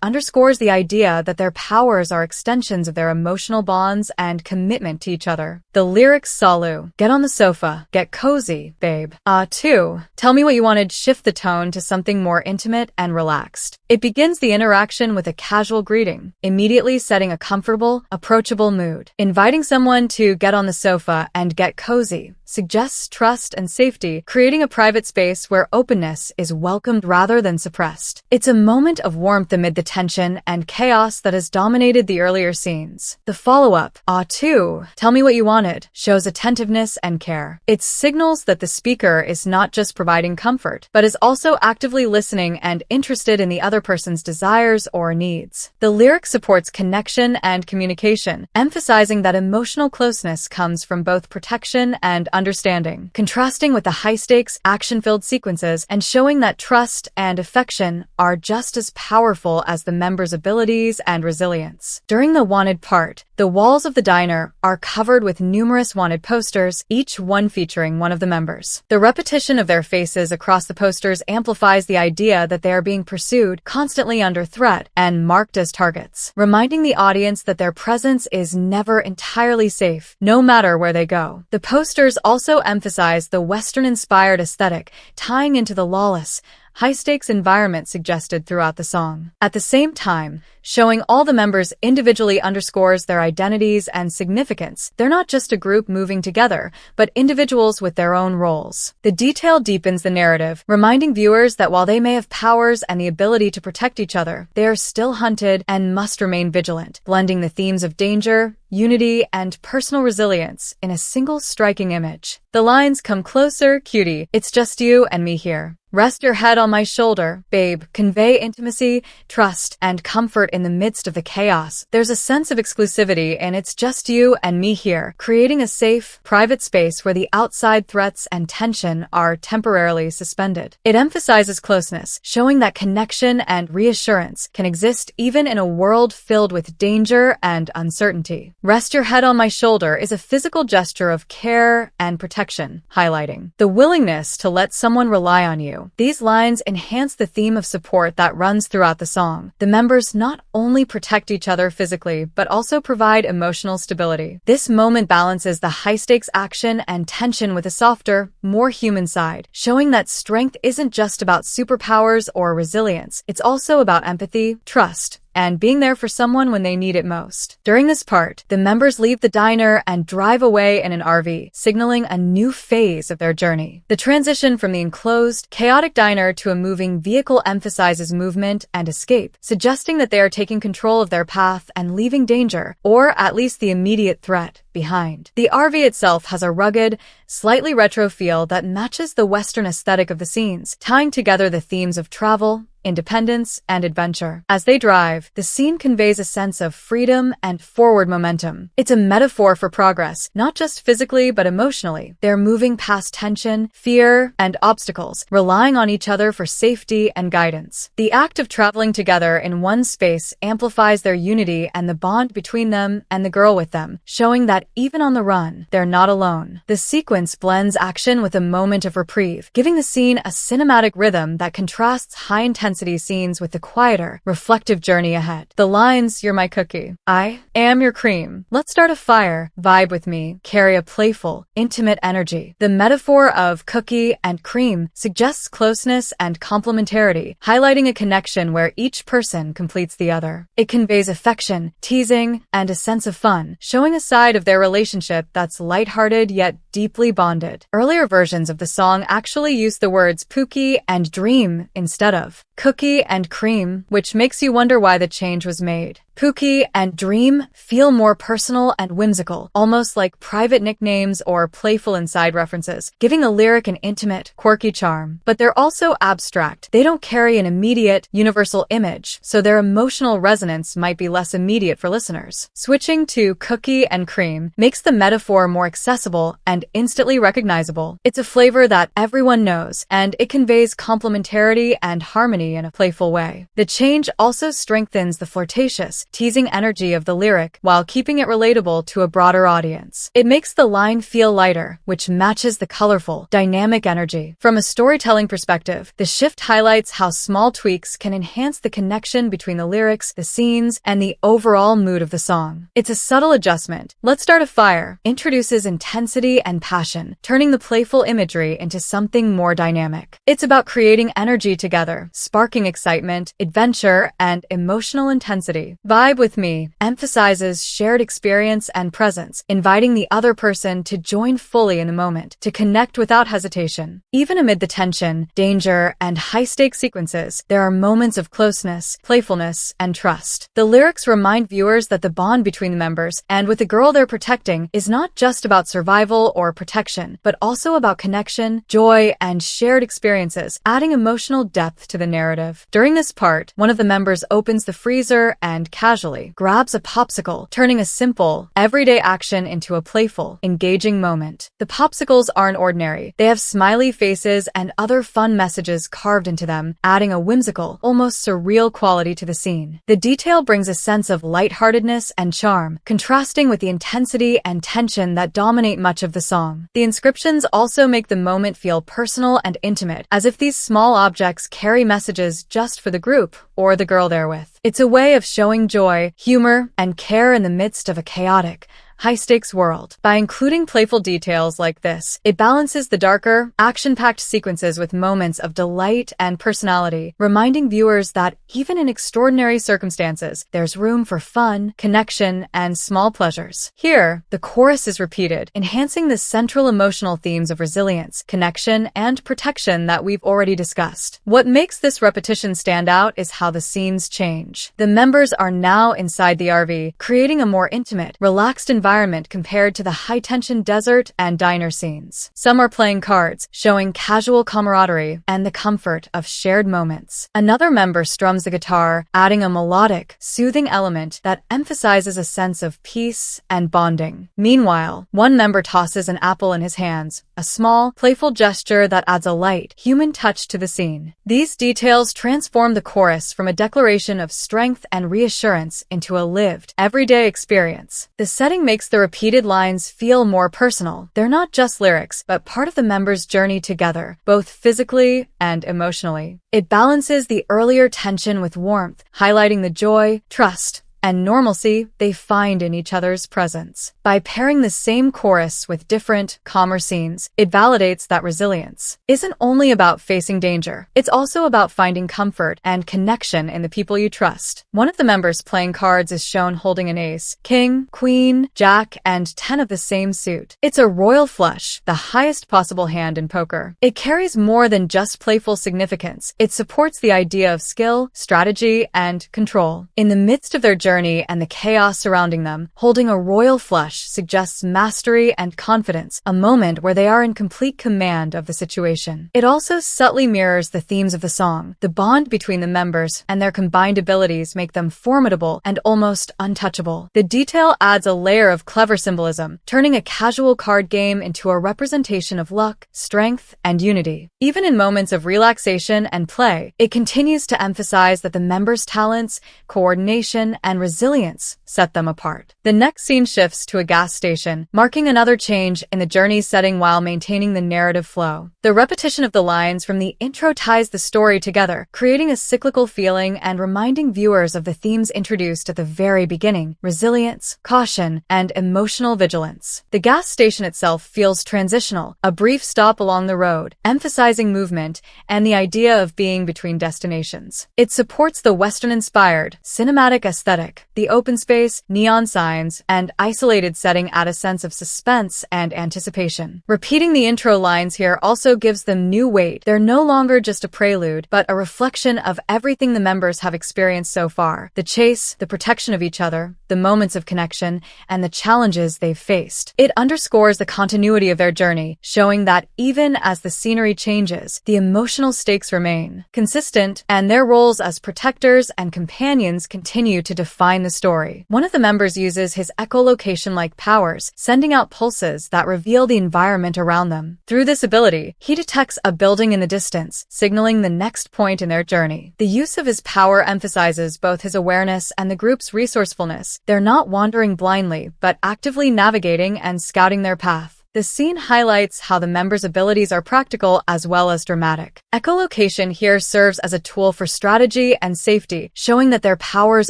underscores the idea that their powers are extensions of their emotional bonds and commitment to each other. The lyrics Salu, get on the sofa, get cozy, babe. Two, tell me what you wanted, shift the tone to something more intimate and relaxed. It begins the interaction with a casual greeting, immediately setting a comfortable, approachable mood. Inviting someone to get on the sofa and get cozy suggests trust and safety, creating a private space where openness is welcomed rather than suppressed. It's a moment of warmth amid the tension and chaos that has dominated the earlier scenes. The follow-up, Two, tell me what you wanted, shows attentiveness and care. It signals that the speaker is not just providing comfort, but is also actively listening and interested in the other person's desires or needs. The lyric supports connection and communication, emphasizing that emotional closeness comes from both protection and understanding, contrasting with the high-stakes, action-filled sequences and showing that trust and affection are just as powerful as the members' abilities and resilience. During the wanted part, the walls of the diner are covered with numerous wanted posters, each one featuring one of the members. The repetition of their faces across the posters amplifies the idea that they are being pursued, constantly under threat, and marked as targets, reminding the audience that their presence is never entirely safe, no matter where they go. The posters also emphasize the Western-inspired aesthetic, tying into the lawless, high-stakes environment suggested throughout the song. At the same time, showing all the members individually underscores their identities and significance. They're not just a group moving together, but individuals with their own roles. The detail deepens the narrative, reminding viewers that while they may have powers and the ability to protect each other, they are still hunted and must remain vigilant, blending the themes of danger, unity, and personal resilience in a single striking image. The lines "come closer, cutie, it's just you and me here" Rest your head on my shoulder, babe. Convey intimacy, trust, and comfort in the midst of the chaos. There's a sense of exclusivity, and it's just you and me here, creating a safe, private space where the outside threats and tension are temporarily suspended. It emphasizes closeness, showing that connection and reassurance can exist even in a world filled with danger and uncertainty. Rest your head on my shoulder is a physical gesture of care and protection, highlighting the willingness to let someone rely on you. These lines enhance the theme of support that runs throughout the song. The members not only protect each other physically, but also provide emotional stability. This moment balances the high-stakes action and tension with a softer, more human side, showing that strength isn't just about superpowers or resilience. It's also about empathy, trust, and being there for someone when they need it most. During this part, the members leave the diner and drive away in an RV, signaling a new phase of their journey. The transition from the enclosed, chaotic diner to a moving vehicle emphasizes movement and escape, suggesting that they are taking control of their path and leaving danger, or at least the immediate threat, behind. The RV itself has a rugged, slightly retro feel that matches the Western aesthetic of the scenes, tying together the themes of travel, independence, and adventure. As they drive, the scene conveys a sense of freedom and forward momentum. It's a metaphor for progress, not just physically but emotionally. They're moving past tension, fear, and obstacles, relying on each other for safety and guidance. The act of traveling together in one space amplifies their unity and the bond between them and the girl with them, showing that even on the run, they're not alone. The sequence blends action with a moment of reprieve, giving the scene a cinematic rhythm that contrasts high-intensity scenes with the quieter, reflective journey ahead. The lines, "You're my cookie," "I am your cream," "Let's start a fire," "Vibe with me," carry a playful, intimate energy. The metaphor of cookie and cream suggests closeness and complementarity, highlighting a connection where each person completes the other. It conveys affection, teasing, and a sense of fun, showing a side of their relationship that's lighthearted yet deeply bonded. Earlier versions of the song actually use the words Pookie and Dream instead of cookie and cream, which makes you wonder why the change was made. Pookie and Dream feel more personal and whimsical, almost like private nicknames or playful inside references, giving the lyric an intimate, quirky charm. But they're also abstract. They don't carry an immediate, universal image, so their emotional resonance might be less immediate for listeners. Switching to cookie and cream makes the metaphor more accessible and instantly recognizable. It's a flavor that everyone knows, and it conveys complementarity and harmony in a playful way. The change also strengthens the flirtatious, teasing energy of the lyric while keeping it relatable to a broader audience. It makes the line feel lighter, which matches the colorful, dynamic energy. From a storytelling perspective, the shift highlights how small tweaks can enhance the connection between the lyrics, the scenes, and the overall mood of the song. It's a subtle adjustment. "Let's start a fire" introduces intensity and passion, turning the playful imagery into something more dynamic. It's about creating energy together, sparking excitement, adventure, and emotional intensity. "Vibe with me" emphasizes shared experience and presence, inviting the other person to join fully in the moment, to connect without hesitation. Even amid the tension, danger, and high-stakes sequences, there are moments of closeness, playfulness, and trust. The lyrics remind viewers that the bond between the members and with the girl they're protecting is not just about survival or protection, but also about connection, joy, and shared experiences, adding emotional depth to the narrative. During this part, one of the members opens the freezer and casually grabs a popsicle, turning a simple, everyday action into a playful, engaging moment. The popsicles aren't ordinary. They have smiley faces and other fun messages carved into them, adding a whimsical, almost surreal quality to the scene. The detail brings a sense of lightheartedness and charm, contrasting with the intensity and tension that dominate much of the song. The inscriptions also make the moment feel personal and intimate, as if these small objects carry messages just for the group or the girl they're with. It's a way of showing joy, humor, and care in the midst of a chaotic, high-stakes world. By including playful details like this, it balances the darker, action-packed sequences with moments of delight and personality, reminding viewers that even in extraordinary circumstances, there's room for fun, connection, and small pleasures. Here, the chorus is repeated, enhancing the central emotional themes of resilience, connection, and protection that we've already discussed. What makes this repetition stand out is how the scenes change. The members are now inside the RV, creating a more intimate, relaxed environment environment compared to the high-tension desert and diner scenes. Some are playing cards, showing casual camaraderie and the comfort of shared moments. Another member strums the guitar, adding a melodic, soothing element that emphasizes a sense of peace and bonding. Meanwhile, one member tosses an apple in his hands, a small, playful gesture that adds a light, human touch to the scene. These details transform the chorus from a declaration of strength and reassurance into a lived, everyday experience. The setting makes the repeated lines feel more personal. They're not just lyrics, but part of the members' journey together, both physically and emotionally. It balances the earlier tension with warmth, highlighting the joy, trust, and normalcy they find in each other's presence. By pairing the same chorus with different, calmer scenes, it validates that resilience isn't only about facing danger, it's also about finding comfort and connection in the people you trust. One of the members playing cards is shown holding an ace, king, queen, jack, and 10 of the same suit. It's a royal flush, the highest possible hand in poker. It carries more than just playful significance. It supports the idea of skill, strategy, and control. In the midst of their journey and the chaos surrounding them, holding a royal flush suggests mastery and confidence, a moment where they are in complete command of the situation. It also subtly mirrors the themes of the song. The bond between the members and their combined abilities make them formidable and almost untouchable. The detail adds a layer of clever symbolism, turning a casual card game into a representation of luck, strength, and unity. Even in moments of relaxation and play, it continues to emphasize that the members' talents, coordination, and resilience set them apart. The next scene shifts to a gas station, marking another change in the journey's setting while maintaining the narrative flow. The repetition of the lines from the intro ties the story together, creating a cyclical feeling and reminding viewers of the themes introduced at the very beginning: resilience, caution, and emotional vigilance. The gas station itself feels transitional, a brief stop along the road, emphasizing movement and the idea of being between destinations. It supports the Western-inspired, cinematic aesthetic. The open space, neon signs, and isolated setting add a sense of suspense and anticipation. Repeating the intro lines here also gives them new weight. They're no longer just a prelude, but a reflection of everything the members have experienced so far: the chase, the protection of each other, the moments of connection, and the challenges they've faced. It underscores the continuity of their journey, showing that even as the scenery changes, the emotional stakes remain consistent, and their roles as protectors and companions continue to define the story. One of the members uses his echolocation-like powers, sending out pulses that reveal the environment around them. Through this ability, he detects a building in the distance, signaling the next point in their journey. The use of his power emphasizes both his awareness and the group's resourcefulness. They're not wandering blindly, but actively navigating and scouting their path. The scene highlights how the members' abilities are practical as well as dramatic. Echolocation here serves as a tool for strategy and safety, showing that their powers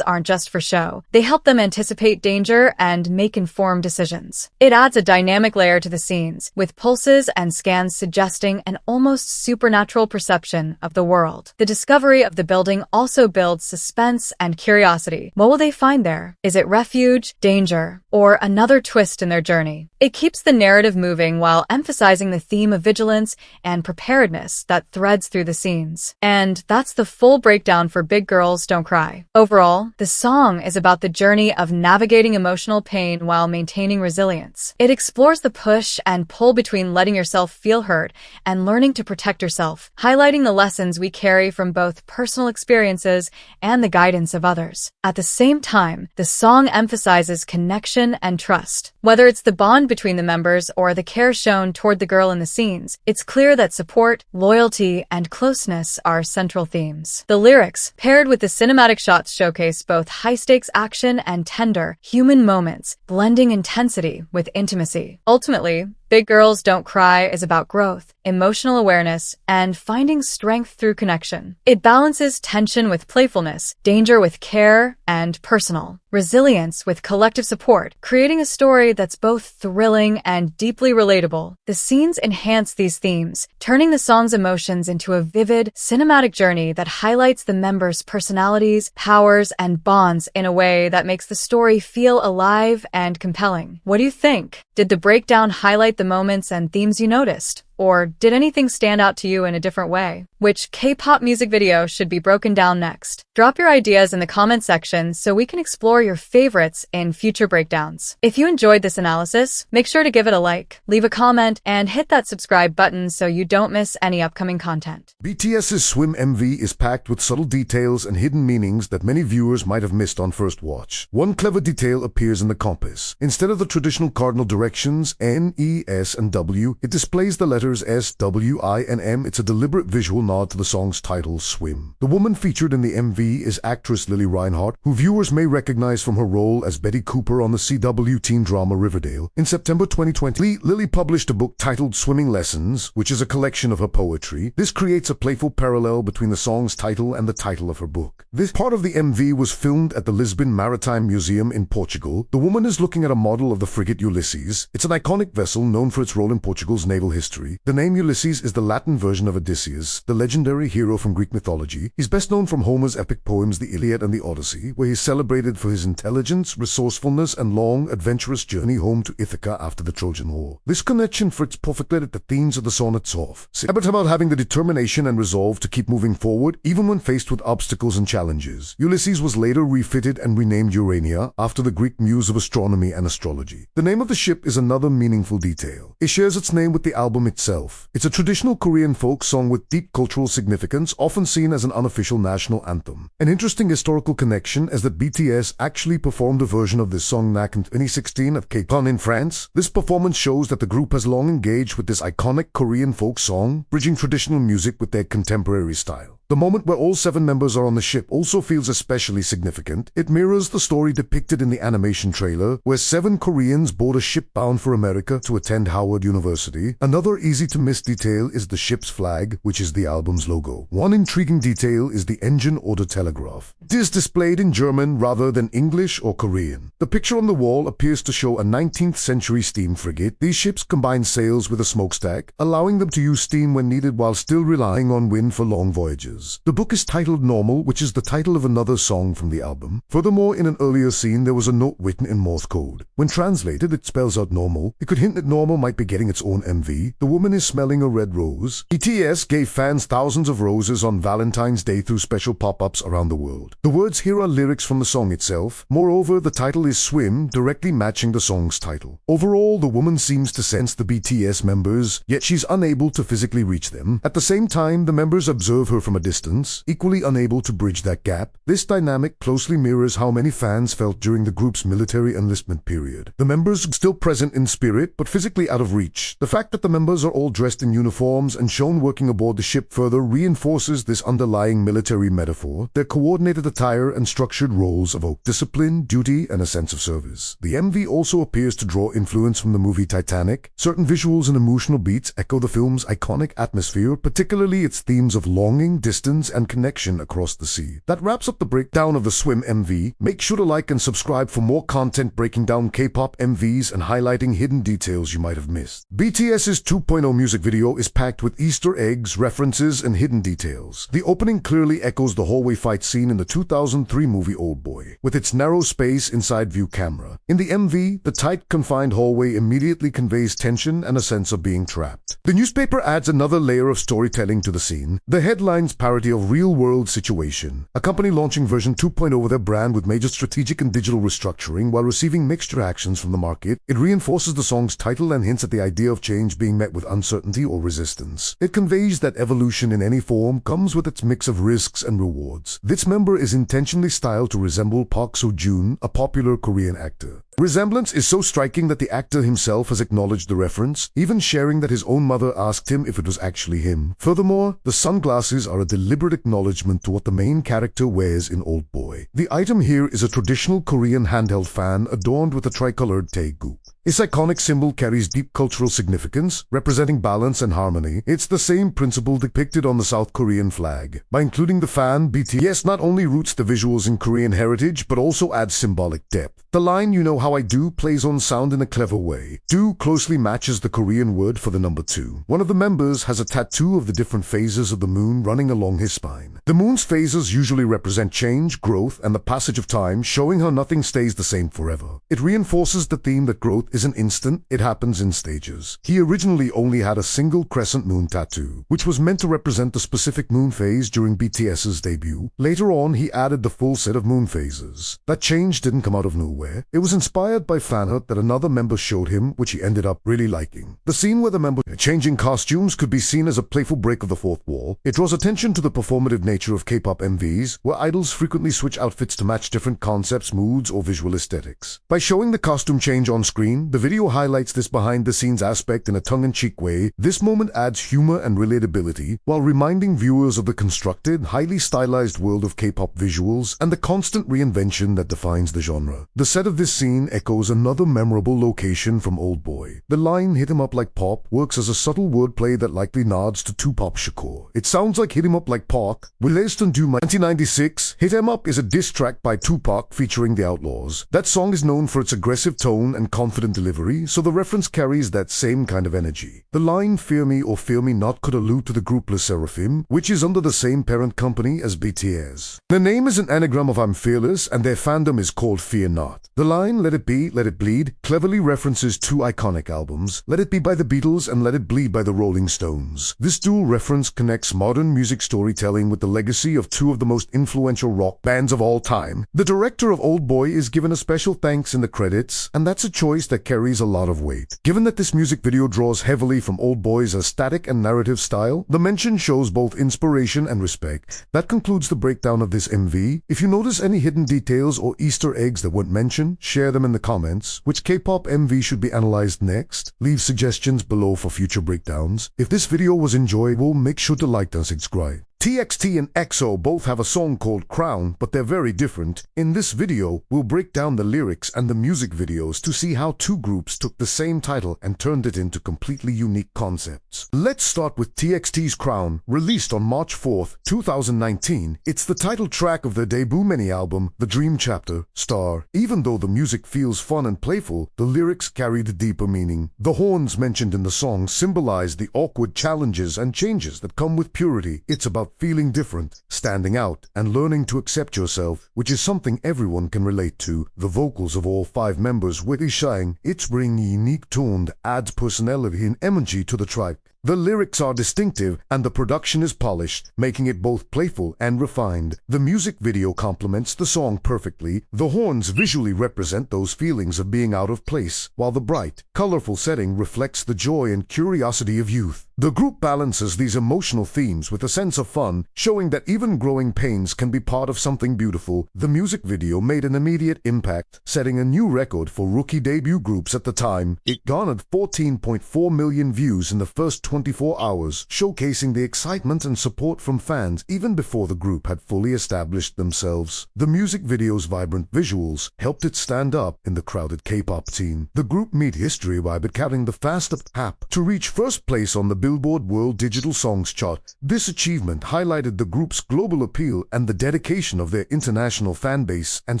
aren't just for show. They help them anticipate danger and make informed decisions. It adds a dynamic layer to the scenes, with pulses and scans suggesting an almost supernatural perception of the world. The discovery of the building also builds suspense and curiosity. What will they find there? Is it refuge, danger, or another twist in their journey? It keeps the narrative moving while emphasizing the theme of vigilance and preparedness that threads through the scenes. And that's the full breakdown for Big Girls Don't Cry. Overall, the song is about the journey of navigating emotional pain while maintaining resilience. It explores the push and pull between letting yourself feel hurt and learning to protect yourself, highlighting the lessons we carry from both personal experiences and the guidance of others. At the same time, the song emphasizes connection and trust. Whether it's the bond between the members or the care shown toward the girl in the scenes, it's clear that support, loyalty, and closeness are central themes. The lyrics, paired with the cinematic shots, showcase both high-stakes action and tender, human moments, blending intensity with intimacy. Ultimately, Big Girls Don't Cry is about growth, emotional awareness, and finding strength through connection. It balances tension with playfulness, danger with care, and personal resilience with collective support, creating a story that's both thrilling and deeply relatable. The scenes enhance these themes, turning the song's emotions into a vivid, cinematic journey that highlights the members' personalities, powers, and bonds in a way that makes the story feel alive and compelling. What do you think? Did the breakdown highlight the moments and themes you noticed? Or did anything stand out to you in a different way? Which K-pop music video should be broken down next? Drop your ideas in the comment section so we can explore your favorites in future breakdowns. If you enjoyed this analysis, make sure to give it a like, leave a comment, and hit that subscribe button so you don't miss any upcoming content. BTS's Swim MV is packed with subtle details and hidden meanings that many viewers might have missed on first watch. One clever detail appears in the compass. Instead of the traditional cardinal directions N, E, S, and W, it displays the letters S, W, I, and M. It's a deliberate visual nod to the song's title, Swim. The woman featured in the MV is actress Lily Reinhart, who viewers may recognize from her role as Betty Cooper on the CW teen drama Riverdale. In September 2020, Lily published a book titled Swimming Lessons, which is a collection of her poetry. This creates a playful parallel between the song's title and the title of her book. This part of the MV was filmed at the Lisbon Maritime Museum in Portugal. The woman is looking at a model of the frigate Ulysses. It's an iconic vessel known for its role in Portugal's naval history. The name Ulysses is the Latin version of Odysseus, the legendary hero from Greek mythology. He's best known from Homer's epic poems The Iliad and the Odyssey, where he's celebrated for his intelligence, resourcefulness, and long, adventurous journey home to Ithaca after the Trojan War. This connection fits perfectly at the themes of the song itself. It's about having the determination and resolve to keep moving forward, even when faced with obstacles and challenges. Ulysses was later refitted and renamed Urania, after the Greek muse of astronomy and astrology. The name of the ship is another meaningful detail. It shares its name with the album itself. It's a traditional Korean folk song with deep cultural significance, often seen as an unofficial national anthem. An interesting historical connection is that BTS actually performed a version of this song back in 2016 at K-Pop in France. This performance shows that the group has long engaged with this iconic Korean folk song, bridging traditional music with their contemporary style. The moment where all 7 members are on the ship also feels especially significant. It mirrors the story depicted in the animation trailer, where 7 Koreans board a ship bound for America to attend Howard University. Another easy-to-miss detail is the ship's flag, which is the album's logo. One intriguing detail is the engine or the telegraph. It is displayed in German rather than English or Korean. The picture on the wall appears to show a 19th century steam frigate. These ships combine sails with a smokestack, allowing them to use steam when needed while still relying on wind for long voyages. The book is titled Normal, which is the title of another song from the album. Furthermore, in an earlier scene, there was a note written in Morse code. When translated, it spells out normal. It could hint that Normal might be getting its own MV. The woman is smelling a red rose. BTS gave fans thousands of roses on Valentine's Day through special pop-ups around the world. The words here are lyrics from the song itself. Moreover, the title is Swim, directly matching the song's title. Overall, the woman seems to sense the BTS members, yet she's unable to physically reach them. At the same time, the members observe her from a distance, equally unable to bridge that gap. This dynamic closely mirrors how many fans felt during the group's military enlistment period. The members still present in spirit, but physically out of reach. The fact that the members are all dressed in uniforms and shown working aboard the ship further reinforces this underlying military metaphor. Their coordinated attire and structured roles evoke discipline, duty, and a sense of service. The MV also appears to draw influence from the movie Titanic. Certain visuals and emotional beats echo the film's iconic atmosphere, particularly its themes of longing, distance, and connection across the sea. That wraps up the breakdown of the Swim MV. Make sure to like and subscribe for more content breaking down K-pop MVs and highlighting hidden details you might have missed. BTS's 2.0 music video is packed with Easter eggs, references, and hidden details. The opening clearly echoes the hallway fight scene in the 2003 movie Oldboy, with its narrow space inside view camera. In the MV, the tight, confined hallway immediately conveys tension and a sense of being trapped. The newspaper adds another layer of storytelling to the scene. The headline's parody of real-world situation. A company launching version 2.0 of their brand with major strategic and digital restructuring while receiving mixed reactions from the market. It reinforces the song's title and hints at the idea of change being met with uncertainty or resistance. It conveys that evolution in any form comes with its mix of risks and rewards. This member is intentionally styled to resemble Park Seo-joon, a popular Korean actor. Resemblance is so striking that the actor himself has acknowledged the reference, even sharing that his own mother asked him if it was actually him. Furthermore, the sunglasses are a deliberate acknowledgement to what the main character wears in Oldboy. The item here is a traditional Korean handheld fan adorned with a tricolored taegoop. Its iconic symbol carries deep cultural significance, representing balance and harmony. It's the same principle depicted on the South Korean flag. By including the fan, BTS not only roots the visuals in Korean heritage, but also adds symbolic depth. The line, "You know how I do," plays on sound in a clever way. Do closely matches the Korean word for the number 2. One of the members has a tattoo of the different phases of the moon running along his spine. The moon's phases usually represent change, growth, and the passage of time, showing how nothing stays the same forever. It reinforces the theme that growth isn't instant, it happens in stages. He originally only had a single crescent moon tattoo, which was meant to represent the specific moon phase during BTS's debut. Later on, he added the full set of moon phases. That change didn't come out of nowhere. It was inspired by fan art that another member showed him, which he ended up really liking. The scene where the member changing costumes could be seen as a playful break of the fourth wall. It draws attention to the performative nature of K-pop MVs, where idols frequently switch outfits to match different concepts, moods, or visual aesthetics. By showing the costume change on screen, the video highlights this behind-the-scenes aspect in a tongue-in-cheek way. This moment adds humor and relatability, while reminding viewers of the constructed, highly stylized world of K-pop visuals and the constant reinvention that defines the genre. The set of this scene echoes another memorable location from Old Boy. The line "hit him up like Pop" works as a subtle wordplay that likely nods to Tupac Shakur. It sounds like "hit him up like Pac." Released in 1996, "Hit 'Em Up" is a diss track by Tupac featuring the Outlaws. That song is known for its aggressive tone and confident delivery, so the reference carries that same kind of energy. The line "Fear Me or Fear Me Not" could allude to the group Le Seraphim, which is under the same parent company as BTS. The name is an anagram of "I'm Fearless," and their fandom is called Fear Not. The line "Let It Be, Let It Bleed" cleverly references two iconic albums, Let It Be by the Beatles and Let It Bleed by the Rolling Stones. This dual reference connects modern music storytelling with the legacy of two of the most influential rock bands of all time. The director of Old Boy is given a special thanks in the credits, and that's a choice that carries a lot of weight. Given that this music video draws heavily from Old Boy's aesthetic and narrative style, the mention shows both inspiration and respect. That concludes the breakdown of this MV. If you notice any hidden details or Easter eggs that weren't mentioned, share them in the comments. Which K-pop MV should be analyzed next? Leave suggestions below for future breakdowns. If this video was enjoyable, make sure to like and subscribe. TXT and EXO both have a song called Crown, but they're very different. In this video, we'll break down the lyrics and the music videos to see how two groups took the same title and turned it into completely unique concepts. Let's start with TXT's Crown, released on March 4th, 2019. It's the title track of their debut mini-album, The Dream Chapter, Star. Even though the music feels fun and playful, the lyrics carry the deeper meaning. The horns mentioned in the song symbolize the awkward challenges and changes that come with purity. It's about feeling different, standing out, and learning to accept yourself, which is something everyone can relate to. The vocals of all five members really shine. It's bringing a unique tone that adds personality and energy to the track. The lyrics are distinctive and the production is polished, making it both playful and refined. The music video complements the song perfectly. The horns visually represent those feelings of being out of place, while the bright, colorful setting reflects the joy and curiosity of youth. The group balances these emotional themes with a sense of fun, showing that even growing pains can be part of something beautiful. The music video made an immediate impact, setting a new record for rookie debut groups at the time. It garnered 14.4 million views in the first 24 hours, showcasing the excitement and support from fans even before the group had fully established themselves. The music video's vibrant visuals helped it stand up in the crowded K-pop scene. The group made history by becoming the fastest app to reach first place on the Billboard World Digital Songs chart. This achievement highlighted the group's global appeal and the dedication of their international fan base, and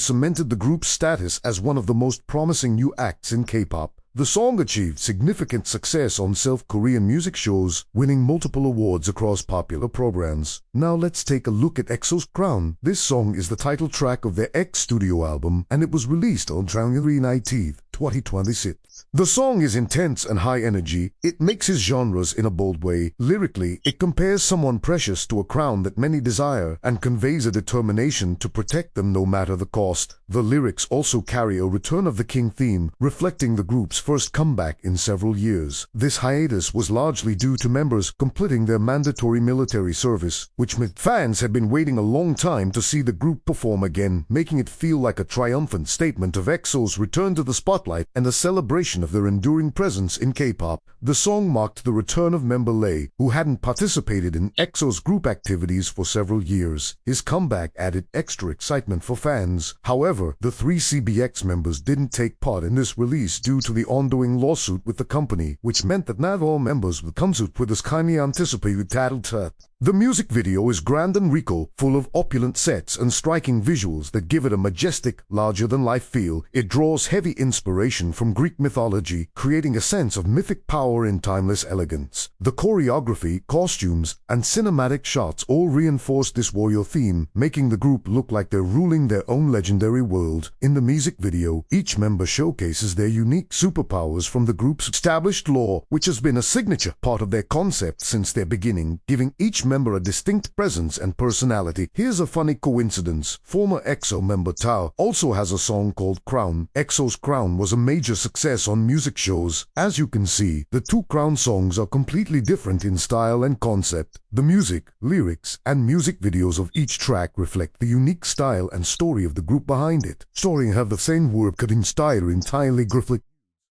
cemented the group's status as one of the most promising new acts in K-pop. The song achieved significant success on South Korean music shows, winning multiple awards across popular programs. Now let's take a look at EXO's Crown. This song is the title track of their X studio album, and it was released on January 19th, 2026. The song is intense and high energy. It mixes genres in a bold way. Lyrically, it compares someone precious to a crown that many desire and conveys a determination to protect them no matter the cost. The lyrics also carry a Return of the King theme, reflecting the group's first comeback in several years. This hiatus was largely due to members completing their mandatory military service, which meant fans had been waiting a long time to see the group perform again, making it feel like a triumphant statement of EXO's return to the spotlight and a celebration of their enduring presence in K-pop. The song marked the return of member Lay, who hadn't participated in EXO's group activities for several years. His comeback added extra excitement for fans. However, the three CBX members didn't take part in this release due to the ongoing lawsuit with the company, which meant that not all members would come out with this kindly anticipated title track. The music video is grand and regal, full of opulent sets and striking visuals that give it a majestic, larger-than-life feel. It draws heavy inspiration from Greek mythology, creating a sense of mythic power in timeless elegance. The choreography, costumes, and cinematic shots all reinforce this warrior theme, making the group look like they're ruling their own legendary world. In the music video, each member showcases their unique superpowers from the group's established lore, which has been a signature part of their concept since their beginning, giving each member a distinct presence and personality. Here's a funny coincidence. Former EXO member Tao also has a song called Crown. EXO's Crown was a major success on music shows. As you can see, the two Crown songs are completely different in style and concept. The music, lyrics, and music videos of each track reflect the unique style and story of the group behind it. Story have the same word could inspire entirely graphic.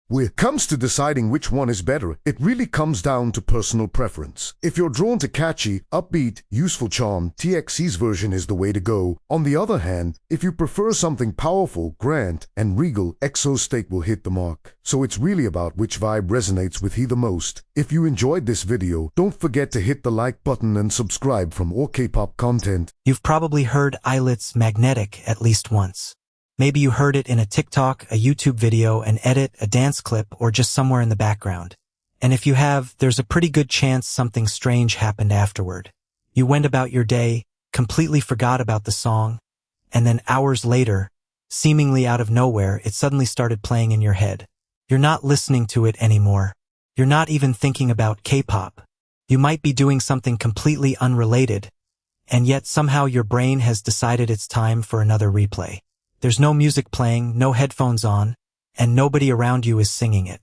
When it comes to deciding which one is better, it really comes down to personal preference. If you're drawn to catchy, upbeat, useful charm, TXC's version is the way to go. On the other hand, if you prefer something powerful, grand, and regal, EXO's take will hit the mark. So it's really about which vibe resonates with you the most. If you enjoyed this video, don't forget to hit the like button and subscribe for more K-pop content. You've probably heard Eyelid's Magnetic at least once. Maybe you heard it in a TikTok, a YouTube video, an edit, a dance clip, or just somewhere in the background. And if you have, there's a pretty good chance something strange happened afterward. You went about your day, completely forgot about the song, and then hours later, seemingly out of nowhere, it suddenly started playing in your head. You're not listening to it anymore. You're not even thinking about K-pop. You might be doing something completely unrelated, and yet somehow your brain has decided it's time for another replay. There's no music playing, no headphones on, and nobody around you is singing it.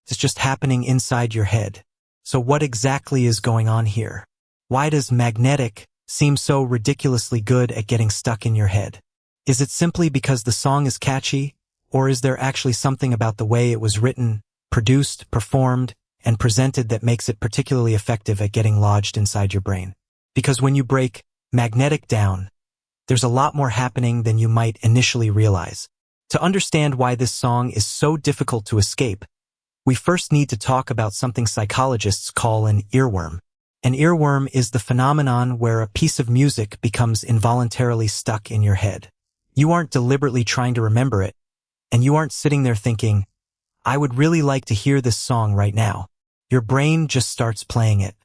It's just happening inside your head. So what exactly is going on here? Why does Magnetic seem so ridiculously good at getting stuck in your head? Is it simply because the song is catchy, or is there actually something about the way it was written, produced, performed, and presented that makes it particularly effective at getting lodged inside your brain? Because when you break Magnetic down, there's a lot more happening than you might initially realize. To understand why this song is so difficult to escape, we first need to talk about something psychologists call an earworm. An earworm is the phenomenon where a piece of music becomes involuntarily stuck in your head. You aren't deliberately trying to remember it, and you aren't sitting there thinking, I would really like to hear this song right now. Your brain just starts playing it.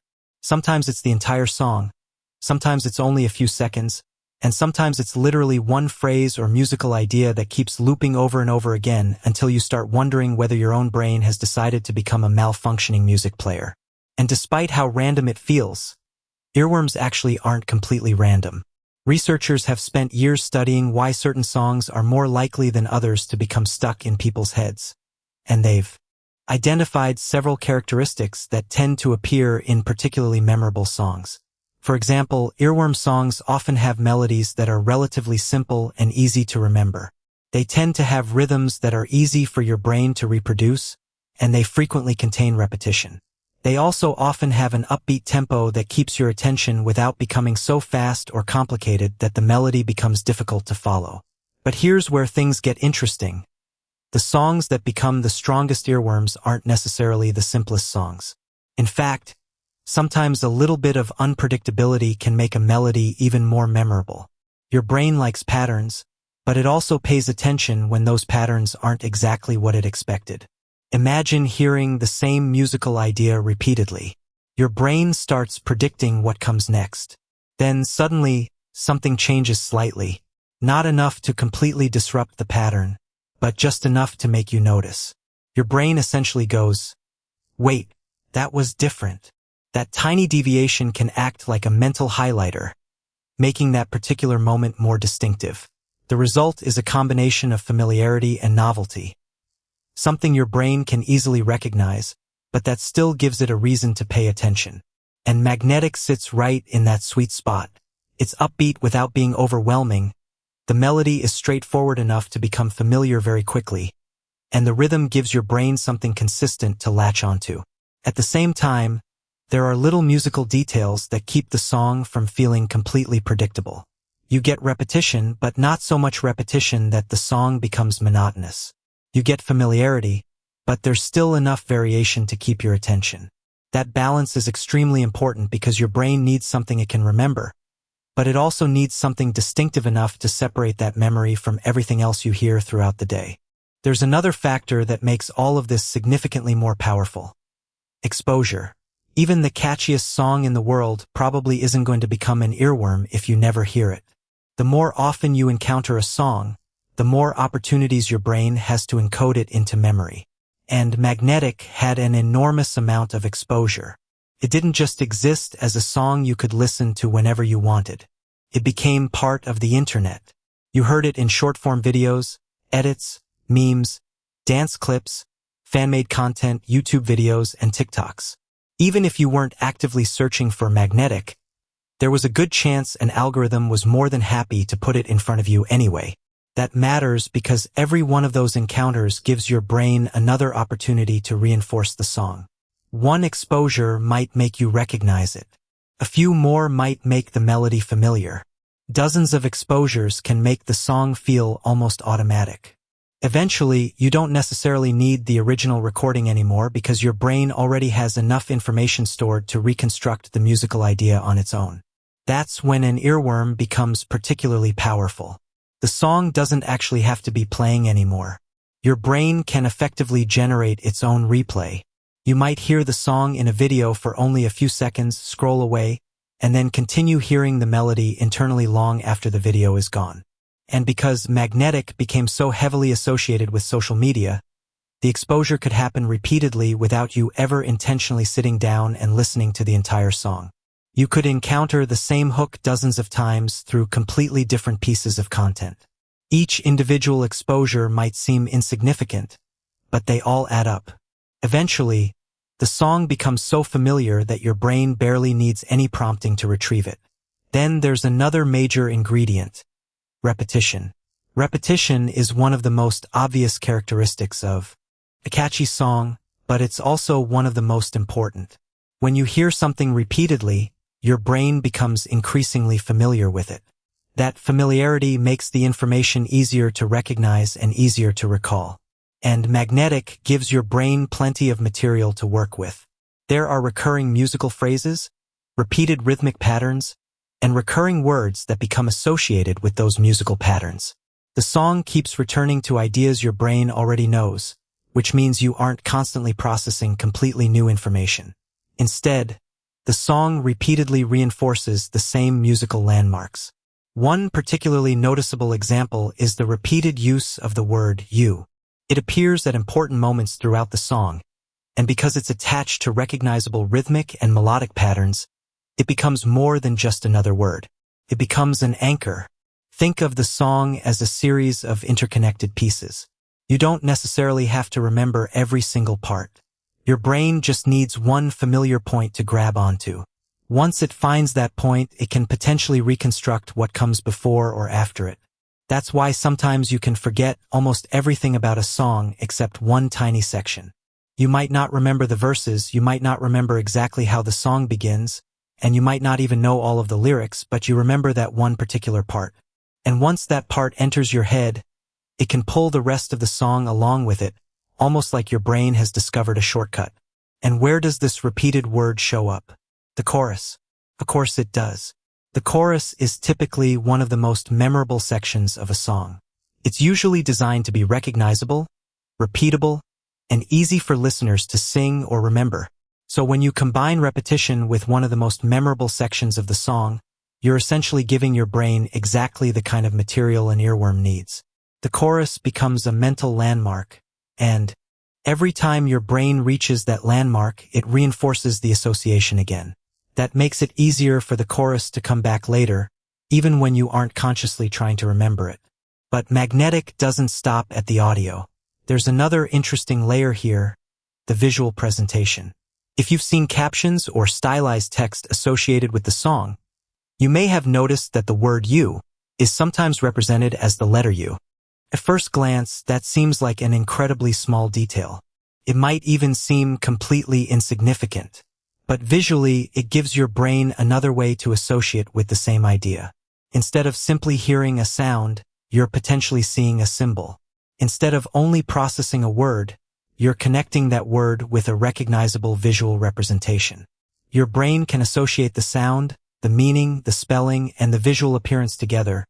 Sometimes it's the entire song, sometimes it's only a few seconds, and sometimes it's literally one phrase or musical idea that keeps looping over and over again until you start wondering whether your own brain has decided to become a malfunctioning music player. And despite how random it feels, earworms actually aren't completely random. Researchers have spent years studying why certain songs are more likely than others to become stuck in people's heads. And they've identified several characteristics that tend to appear in particularly memorable songs. For example, earworm songs often have melodies that are relatively simple and easy to remember. They tend to have rhythms that are easy for your brain to reproduce, and they frequently contain repetition. They also often have an upbeat tempo that keeps your attention without becoming so fast or complicated that the melody becomes difficult to follow. But here's where things get interesting. The songs that become the strongest earworms aren't necessarily the simplest songs. In fact, sometimes a little bit of unpredictability can make a melody even more memorable. Your brain likes patterns, but it also pays attention when those patterns aren't exactly what it expected. Imagine hearing the same musical idea repeatedly. Your brain starts predicting what comes next. Then suddenly, something changes slightly. Not enough to completely disrupt the pattern, but just enough to make you notice. Your brain essentially goes, wait, that was different. That tiny deviation can act like a mental highlighter, making that particular moment more distinctive. The result is a combination of familiarity and novelty, something your brain can easily recognize, but that still gives it a reason to pay attention. And Magnetic sits right in that sweet spot. It's upbeat without being overwhelming, the melody is straightforward enough to become familiar very quickly, and the rhythm gives your brain something consistent to latch onto. At the same time, there are little musical details that keep the song from feeling completely predictable. You get repetition, but not so much repetition that the song becomes monotonous. You get familiarity, but there's still enough variation to keep your attention. That balance is extremely important because your brain needs something it can remember, but it also needs something distinctive enough to separate that memory from everything else you hear throughout the day. There's another factor that makes all of this significantly more powerful. Exposure. Even the catchiest song in the world probably isn't going to become an earworm if you never hear it. The more often you encounter a song, the more opportunities your brain has to encode it into memory. And Magnetic had an enormous amount of exposure. It didn't just exist as a song you could listen to whenever you wanted. It became part of the internet. You heard it in short-form videos, edits, memes, dance clips, fan-made content, YouTube videos, and TikToks. Even if you weren't actively searching for Magnetic, there was a good chance an algorithm was more than happy to put it in front of you anyway. That matters because every one of those encounters gives your brain another opportunity to reinforce the song. One exposure might make you recognize it. A few more might make the melody familiar. Dozens of exposures can make the song feel almost automatic. Eventually, you don't necessarily need the original recording anymore because your brain already has enough information stored to reconstruct the musical idea on its own. That's when an earworm becomes particularly powerful. The song doesn't actually have to be playing anymore. Your brain can effectively generate its own replay. You might hear the song in a video for only a few seconds, scroll away, and then continue hearing the melody internally long after the video is gone. And because Magnetic became so heavily associated with social media, the exposure could happen repeatedly without you ever intentionally sitting down and listening to the entire song. You could encounter the same hook dozens of times through completely different pieces of content. Each individual exposure might seem insignificant, but they all add up. Eventually, the song becomes so familiar that your brain barely needs any prompting to retrieve it. Then there's another major ingredient: repetition. Repetition is one of the most obvious characteristics of a catchy song, but it's also one of the most important. When you hear something repeatedly, your brain becomes increasingly familiar with it. That familiarity makes the information easier to recognize and easier to recall. And Magnetic gives your brain plenty of material to work with. There are recurring musical phrases, repeated rhythmic patterns, and recurring words that become associated with those musical patterns. The song keeps returning to ideas your brain already knows, which means you aren't constantly processing completely new information. Instead, the song repeatedly reinforces the same musical landmarks. One particularly noticeable example is the repeated use of the word you. It appears at important moments throughout the song, and because it's attached to recognizable rhythmic and melodic patterns, it becomes more than just another word. It becomes an anchor. Think of the song as a series of interconnected pieces. You don't necessarily have to remember every single part. Your brain just needs one familiar point to grab onto. Once it finds that point, it can potentially reconstruct what comes before or after it. That's why sometimes you can forget almost everything about a song except one tiny section. You might not remember the verses, you might not remember exactly how the song begins, and you might not even know all of the lyrics, but you remember that one particular part. And once that part enters your head, it can pull the rest of the song along with it, almost like your brain has discovered a shortcut. And where does this repeated word show up? The chorus. Of course it does. The chorus is typically one of the most memorable sections of a song. It's usually designed to be recognizable, repeatable, and easy for listeners to sing or remember. So when you combine repetition with one of the most memorable sections of the song, you're essentially giving your brain exactly the kind of material an earworm needs. The chorus becomes a mental landmark, and every time your brain reaches that landmark, it reinforces the association again. That makes it easier for the chorus to come back later, even when you aren't consciously trying to remember it. But Magnetic doesn't stop at the audio. There's another interesting layer here: the visual presentation. If you've seen captions or stylized text associated with the song, you may have noticed that the word you is sometimes represented as the letter U. At first glance, that seems like an incredibly small detail. It might even seem completely insignificant. But visually, it gives your brain another way to associate with the same idea. Instead of simply hearing a sound, you're potentially seeing a symbol. Instead of only processing a word, you're connecting that word with a recognizable visual representation. Your brain can associate the sound, the meaning, the spelling, and the visual appearance together,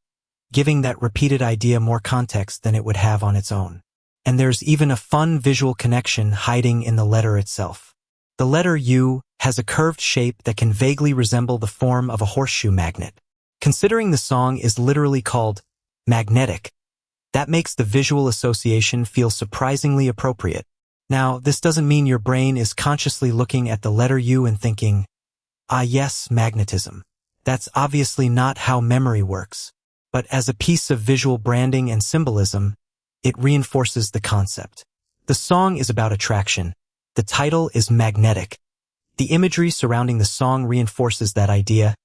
giving that repeated idea more context than it would have on its own. And there's even a fun visual connection hiding in the letter itself. The letter U has a curved shape that can vaguely resemble the form of a horseshoe magnet. Considering the song is literally called Magnetic, that makes the visual association feel surprisingly appropriate. Now, this doesn't mean your brain is consciously looking at the letter U and thinking, "Ah yes, magnetism." That's obviously not how memory works. But as a piece of visual branding and symbolism, it reinforces the concept. The song is about attraction. The title is Magnetic. The imagery surrounding the song reinforces that idea,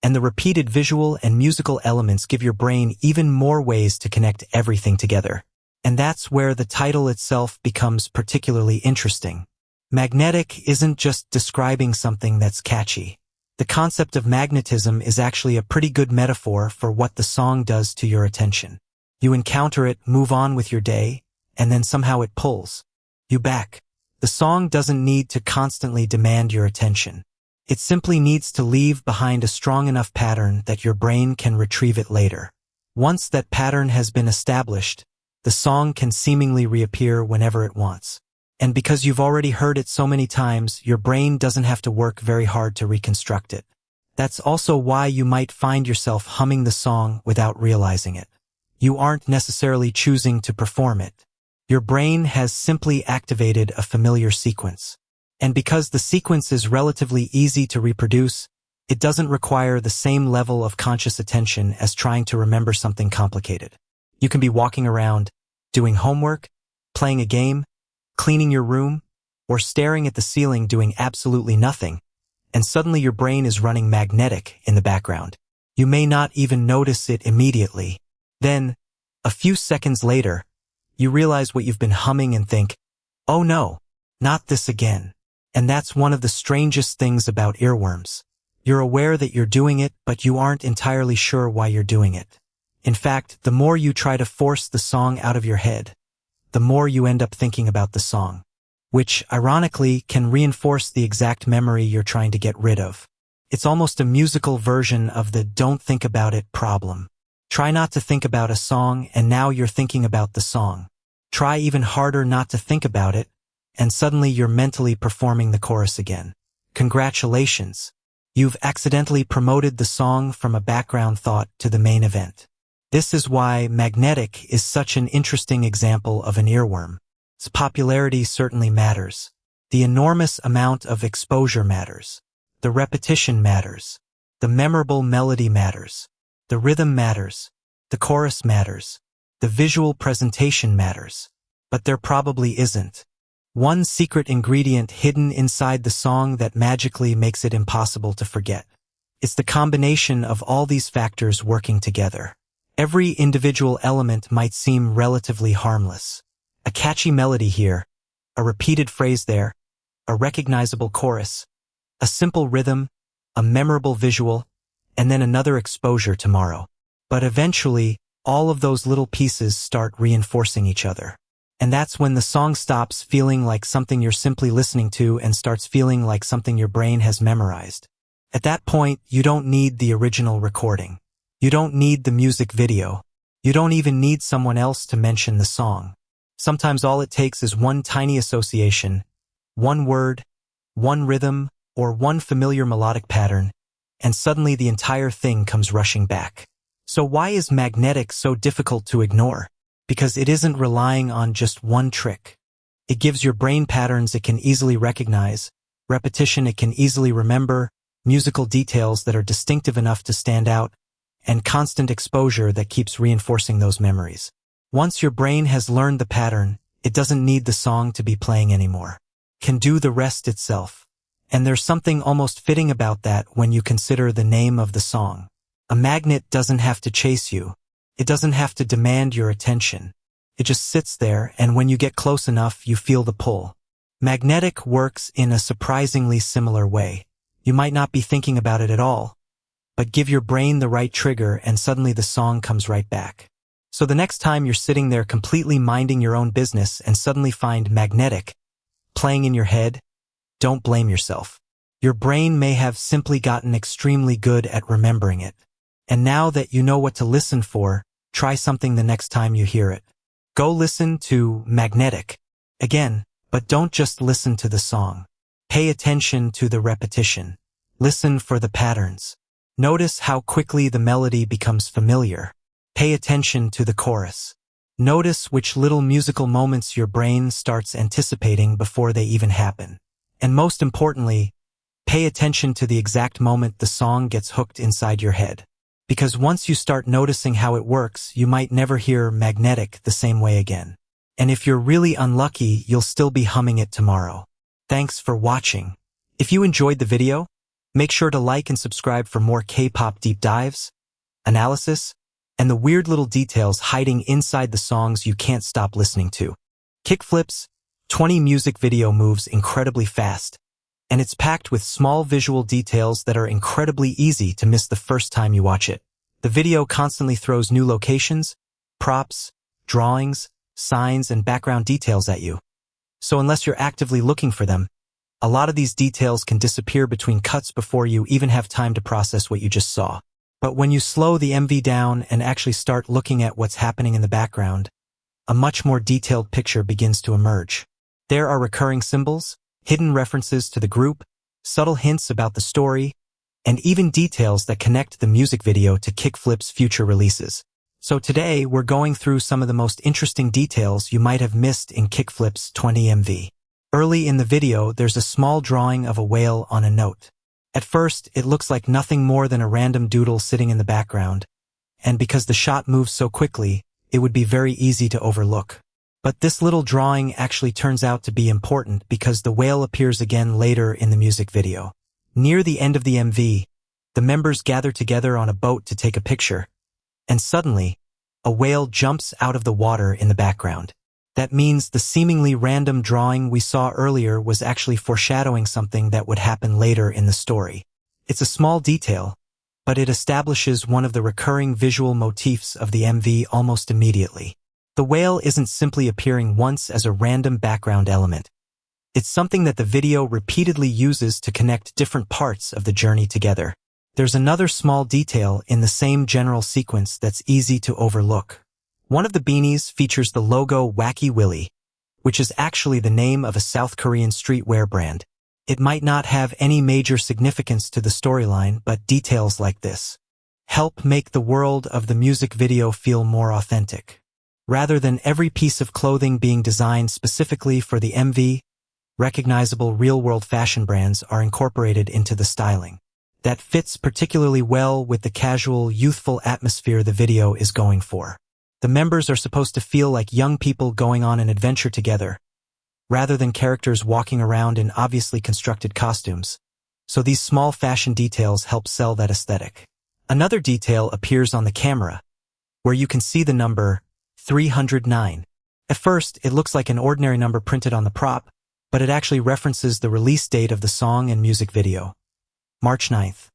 and the repeated visual and musical elements give your brain even more ways to connect everything together. And that's where the title itself becomes particularly interesting. Magnetic isn't just describing something that's catchy. The concept of magnetism is actually a pretty good metaphor for what the song does to your attention. You encounter it, move on with your day, and then somehow it pulls you back. The song doesn't need to constantly demand your attention. It simply needs to leave behind a strong enough pattern that your brain can retrieve it later. Once that pattern has been established, the song can seemingly reappear whenever it wants. And because you've already heard it so many times, your brain doesn't have to work very hard to reconstruct it. That's also why you might find yourself humming the song without realizing it. You aren't necessarily choosing to perform it. Your brain has simply activated a familiar sequence. And because the sequence is relatively easy to reproduce, it doesn't require the same level of conscious attention as trying to remember something complicated. You can be walking around, doing homework, playing a game, cleaning your room, or staring at the ceiling doing absolutely nothing, and suddenly your brain is running Magnetic in the background. You may not even notice it immediately. Then, a few seconds later, you realize what you've been humming and think, "Oh no, not this again." And that's one of the strangest things about earworms. You're aware that you're doing it, but you aren't entirely sure why you're doing it. In fact, the more you try to force the song out of your head, the more you end up thinking about the song, which, ironically, can reinforce the exact memory you're trying to get rid of. It's almost a musical version of the "don't think about it" problem. Try not to think about a song, and now you're thinking about the song. Try even harder not to think about it, and suddenly you're mentally performing the chorus again. Congratulations! You've accidentally promoted the song from a background thought to the main event. This is why Magnetic is such an interesting example of an earworm. Its popularity certainly matters. The enormous amount of exposure matters. The repetition matters. The memorable melody matters. The rhythm matters. The chorus matters. The visual presentation matters. But there probably isn't one secret ingredient hidden inside the song that magically makes it impossible to forget. It's the combination of all these factors working together. Every individual element might seem relatively harmless. A catchy melody here, a repeated phrase there, a recognizable chorus, a simple rhythm, a memorable visual, and then another exposure tomorrow. But eventually, all of those little pieces start reinforcing each other. And that's when the song stops feeling like something you're simply listening to and starts feeling like something your brain has memorized. At that point, you don't need the original recording. You don't need the music video. You don't even need someone else to mention the song. Sometimes all it takes is one tiny association, one word, one rhythm, or one familiar melodic pattern, and suddenly the entire thing comes rushing back. So why is Magnetic so difficult to ignore? Because it isn't relying on just one trick. It gives your brain patterns it can easily recognize, repetition it can easily remember, musical details that are distinctive enough to stand out, and constant exposure that keeps reinforcing those memories. Once your brain has learned the pattern, it doesn't need the song to be playing anymore. It can do the rest itself. And there's something almost fitting about that when you consider the name of the song. A magnet doesn't have to chase you. It doesn't have to demand your attention. It just sits there, and when you get close enough, you feel the pull. Magnetic works in a surprisingly similar way. You might not be thinking about it at all, but give your brain the right trigger and suddenly the song comes right back. So the next time you're sitting there completely minding your own business and suddenly find Magnetic playing in your head, don't blame yourself. Your brain may have simply gotten extremely good at remembering it. And now that you know what to listen for, try something the next time you hear it. Go listen to Magnetic again, but don't just listen to the song. Pay attention to the repetition. Listen for the patterns. Notice how quickly the melody becomes familiar. Pay attention to the chorus. Notice which little musical moments your brain starts anticipating before they even happen. And most importantly, pay attention to the exact moment the song gets hooked inside your head. Because once you start noticing how it works, you might never hear Magnetic the same way again. And if you're really unlucky, you'll still be humming it tomorrow. Thanks for watching. If you enjoyed the video, make sure to like and subscribe for more K-pop deep dives, analysis, and the weird little details hiding inside the songs you can't stop listening to. Kickflips, 20 music video moves incredibly fast, and it's packed with small visual details that are incredibly easy to miss the first time you watch it. The video constantly throws new locations, props, drawings, signs, and background details at you. So unless you're actively looking for them, a lot of these details can disappear between cuts before you even have time to process what you just saw. But when you slow the MV down and actually start looking at what's happening in the background, a much more detailed picture begins to emerge. There are recurring symbols, hidden references to the group, subtle hints about the story, and even details that connect the music video to Kickflip's future releases. So today, we're going through some of the most interesting details you might have missed in Kickflip's 20 MV. Early in the video, there's a small drawing of a whale on a note. At first, it looks like nothing more than a random doodle sitting in the background, and because the shot moves so quickly, it would be very easy to overlook. But this little drawing actually turns out to be important because the whale appears again later in the music video. Near the end of the MV, the members gather together on a boat to take a picture, and suddenly, a whale jumps out of the water in the background. That means the seemingly random drawing we saw earlier was actually foreshadowing something that would happen later in the story. It's a small detail, but it establishes one of the recurring visual motifs of the MV almost immediately. The whale isn't simply appearing once as a random background element. It's something that the video repeatedly uses to connect different parts of the journey together. There's another small detail in the same general sequence that's easy to overlook. One of the beanies features the logo Wacky Willy, which is actually the name of a South Korean streetwear brand. It might not have any major significance to the storyline, but details like this help make the world of the music video feel more authentic. Rather than every piece of clothing being designed specifically for the MV, recognizable real-world fashion brands are incorporated into the styling. That fits particularly well with the casual, youthful atmosphere the video is going for. The members are supposed to feel like young people going on an adventure together, rather than characters walking around in obviously constructed costumes. So these small fashion details help sell that aesthetic. Another detail appears on the camera, where you can see the number 309. At first, it looks like an ordinary number printed on the prop, but it actually references the release date of the song and music video, March 9th.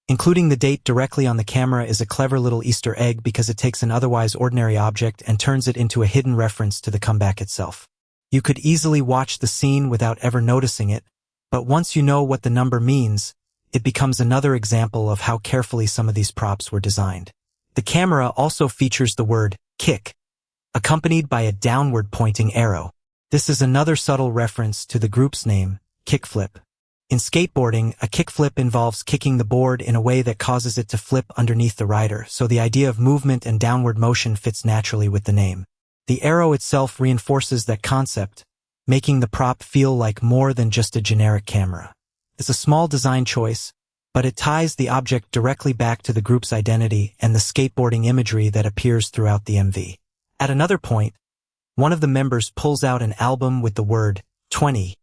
Including the date directly on the camera is a clever little Easter egg because it takes an otherwise ordinary object and turns it into a hidden reference to the comeback itself. You could easily watch the scene without ever noticing it, but once you know what the number means, it becomes another example of how carefully some of these props were designed. The camera also features the word kick, accompanied by a downward-pointing arrow. This is another subtle reference to the group's name, Kickflip. In skateboarding, a kickflip involves kicking the board in a way that causes it to flip underneath the rider, so the idea of movement and downward motion fits naturally with the name. The arrow itself reinforces that concept, making the prop feel like more than just a generic camera. It's a small design choice, but it ties the object directly back to the group's identity and the skateboarding imagery that appears throughout the MV. At another point, one of the members pulls out an album with the word 20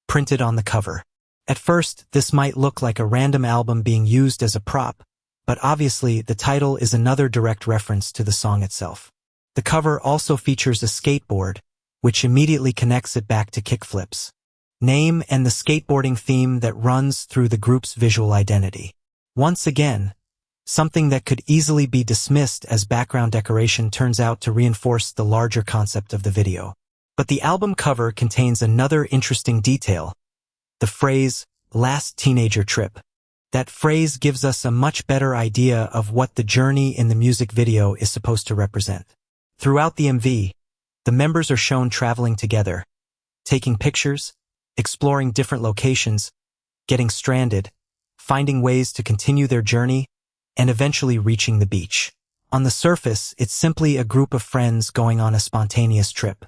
printed on the cover. At first, this might look like a random album being used as a prop, but obviously the title is another direct reference to the song itself. The cover also features a skateboard, which immediately connects it back to Kickflip's name and the skateboarding theme that runs through the group's visual identity. Once again, Something that could easily be dismissed as background decoration turns out to reinforce the larger concept of the video. But the album cover contains another interesting detail: the phrase, "last teenager trip." That phrase gives us a much better idea of what the journey in the music video is supposed to represent. Throughout the MV, the members are shown traveling together, taking pictures, exploring different locations, getting stranded, finding ways to continue their journey, and eventually reaching the beach. On the surface, it's simply a group of friends going on a spontaneous trip.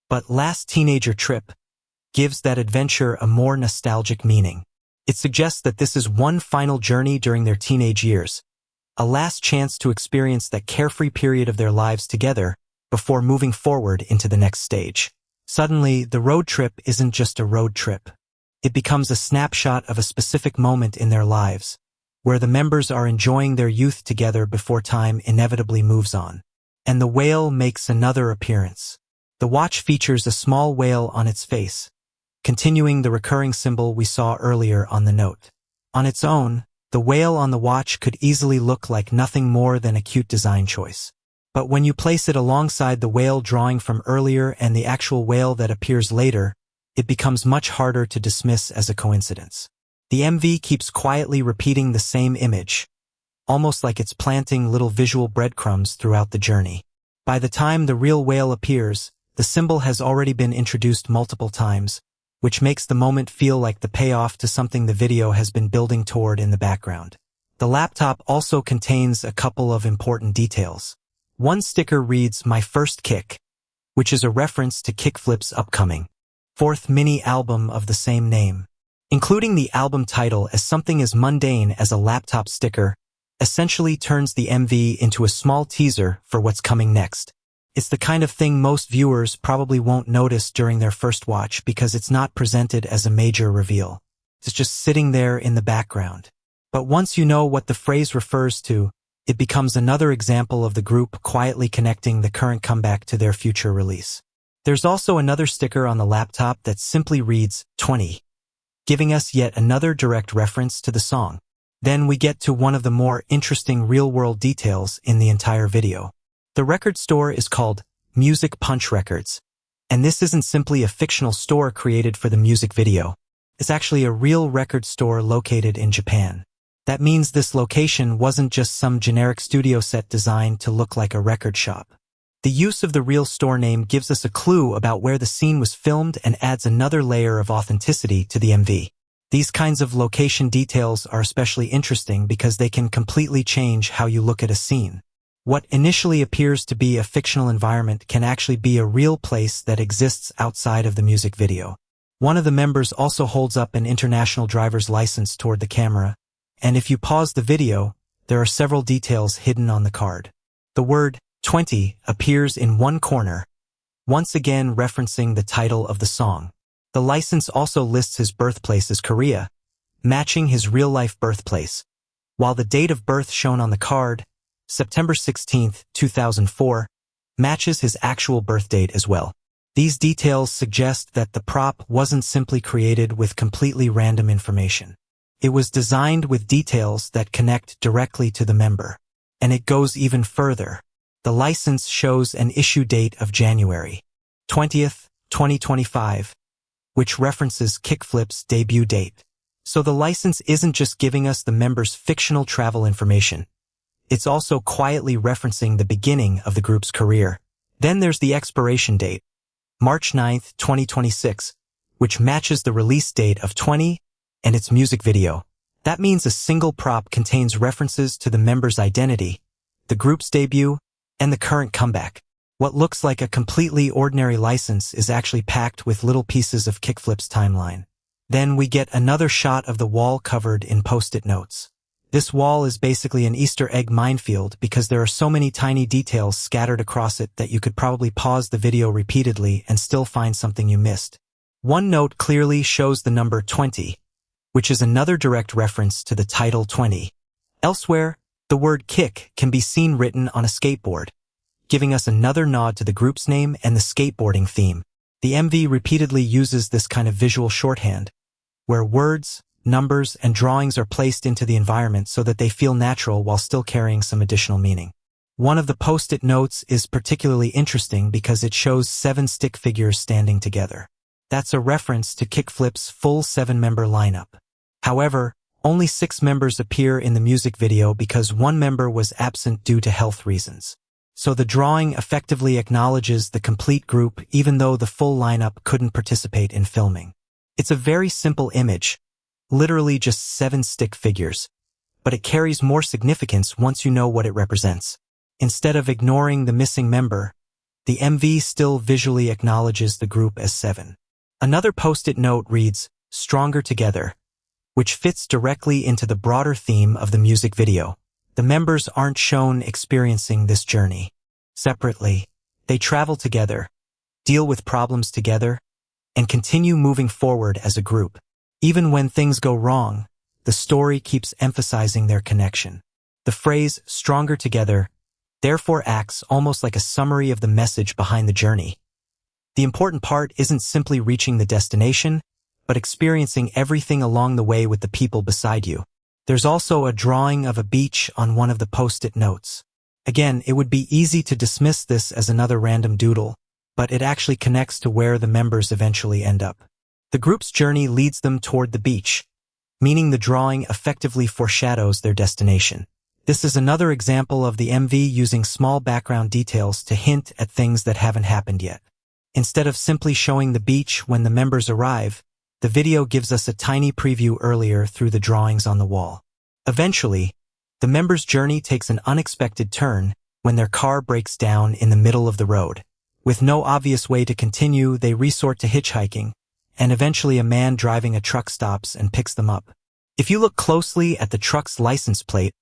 But "last teenager trip" gives that adventure a more nostalgic meaning. It suggests that this is one final journey during their teenage years, a last chance to experience that carefree period of their lives together before moving forward into the next stage. Suddenly, the road trip isn't just a road trip. It becomes a snapshot of a specific moment in their lives, where the members are enjoying their youth together before time inevitably moves on. And the whale makes another appearance. The watch features a small whale on its face, continuing the recurring symbol we saw earlier on the note. On its own, the whale on the watch could easily look like nothing more than a cute design choice. But when you place it alongside the whale drawing from earlier and the actual whale that appears later, it becomes much harder to dismiss as a coincidence. The MV keeps quietly repeating the same image, almost like it's planting little visual breadcrumbs throughout the journey. By the time the real whale appears, the symbol has already been introduced multiple times, which makes the moment feel like the payoff to something the video has been building toward in the background. The laptop also contains a couple of important details. One sticker reads, "My First Kick," which is a reference to Kickflip's upcoming fourth mini-album of the same name. Including the album title as something as mundane as a laptop sticker essentially turns the MV into a small teaser for what's coming next. It's the kind of thing most viewers probably won't notice during their first watch because it's not presented as a major reveal. It's just sitting there in the background. But once you know what the phrase refers to, it becomes another example of the group quietly connecting the current comeback to their future release. There's also another sticker on the laptop that simply reads 20, giving us yet another direct reference to the song. Then we get to one of the more interesting real-world details in the entire video. The record store is called Music Punch Records, and this isn't simply a fictional store created for the music video. It's actually a real record store located in Japan. That means this location wasn't just some generic studio set designed to look like a record shop. The use of the real store name gives us a clue about where the scene was filmed and adds another layer of authenticity to the MV. These kinds of location details are especially interesting because they can completely change how you look at a scene. What initially appears to be a fictional environment can actually be a real place that exists outside of the music video. One of the members also holds up an international driver's license toward the camera, and if you pause the video, there are several details hidden on the card. The word 20 appears in one corner, once again referencing the title of the song. The license also lists his birthplace as Korea, matching his real-life birthplace, while the date of birth shown on the card, September 16, 2004, matches his actual birth date as well. These details suggest that the prop wasn't simply created with completely random information. It was designed with details that connect directly to the member. And it goes even further. The license shows an issue date of January 20th, 2025, which references Kickflip's debut date. So the license isn't just giving us the member's fictional travel information. It's also quietly referencing the beginning of the group's career. Then there's the expiration date, March 9th, 2026, which matches the release date of 20 and its music video. That means a single prop contains references to the member's identity, the group's debut, and the current comeback. What looks like a completely ordinary license is actually packed with little pieces of Kickflip's timeline. Then we get another shot of the wall covered in post-it notes. This wall is basically an Easter egg minefield because there are so many tiny details scattered across it that you could probably pause the video repeatedly and still find something you missed. One note clearly shows the number 20, which is another direct reference to the title 20. Elsewhere, the word kick can be seen written on a skateboard, giving us another nod to the group's name and the skateboarding theme. The MV repeatedly uses this kind of visual shorthand, where words, numbers, and drawings are placed into the environment so that they feel natural while still carrying some additional meaning. One of the post-it notes is particularly interesting because it shows 7 stick figures standing together. That's a reference to Kickflip's full 7-member lineup. However, only 6 members appear in the music video because 1 member was absent due to health reasons. So the drawing effectively acknowledges the complete group even though the full lineup couldn't participate in filming. It's a very simple image, literally just 7 stick figures, but it carries more significance once you know what it represents. Instead of ignoring the missing member, the MV still visually acknowledges the group as 7. Another post-it note reads, "Stronger Together," which fits directly into the broader theme of the music video. The members aren't shown experiencing this journey separately. They travel together, deal with problems together, and continue moving forward as a group. Even when things go wrong, the story keeps emphasizing their connection. The phrase "stronger together" therefore acts almost like a summary of the message behind the journey. The important part isn't simply reaching the destination, but experiencing everything along the way with the people beside you. There's also a drawing of a beach on one of the post-it notes. Again, it would be easy to dismiss this as another random doodle, but it actually connects to where the members eventually end up. The group's journey leads them toward the beach, meaning the drawing effectively foreshadows their destination. This is another example of the MV using small background details to hint at things that haven't happened yet. Instead of simply showing the beach when the members arrive, the video gives us a tiny preview earlier through the drawings on the wall. Eventually, the members' journey takes an unexpected turn when their car breaks down in the middle of the road. With no obvious way to continue, they resort to hitchhiking, and eventually a man driving a truck stops and picks them up. If you look closely at the truck's license plate,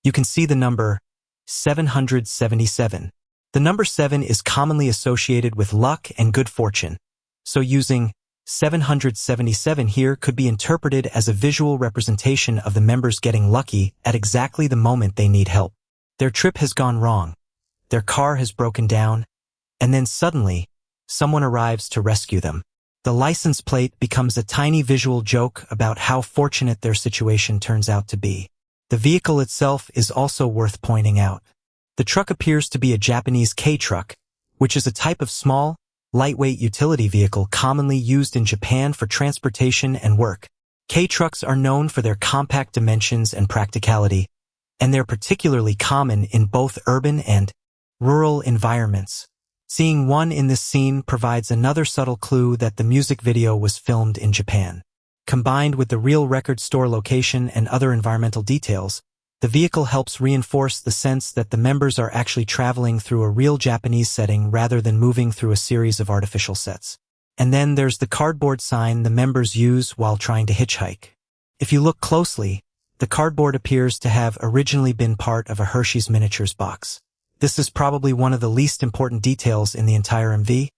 you can see the number 777. The number 7 is commonly associated with luck and good fortune, so using 777 here could be interpreted as a visual representation of the members getting lucky at exactly the moment they need help. Their trip has gone wrong, their car has broken down, and then suddenly, someone arrives to rescue them. The license plate becomes a tiny visual joke about how fortunate their situation turns out to be. The vehicle itself is also worth pointing out. The truck appears to be a Japanese K-truck, which is a type of small, lightweight utility vehicle commonly used in Japan for transportation and work. K-trucks are known for their compact dimensions and practicality, and they're particularly common in both urban and rural environments. Seeing one in this scene provides another subtle clue that the music video was filmed in Japan. Combined with the real record store location and other environmental details, the vehicle helps reinforce the sense that the members are actually traveling through a real Japanese setting rather than moving through a series of artificial sets. And then there's the cardboard sign the members use while trying to hitchhike. If you look closely, the cardboard appears to have originally been part of a Hershey's miniatures box. This is probably one of the least important details in the entire MV,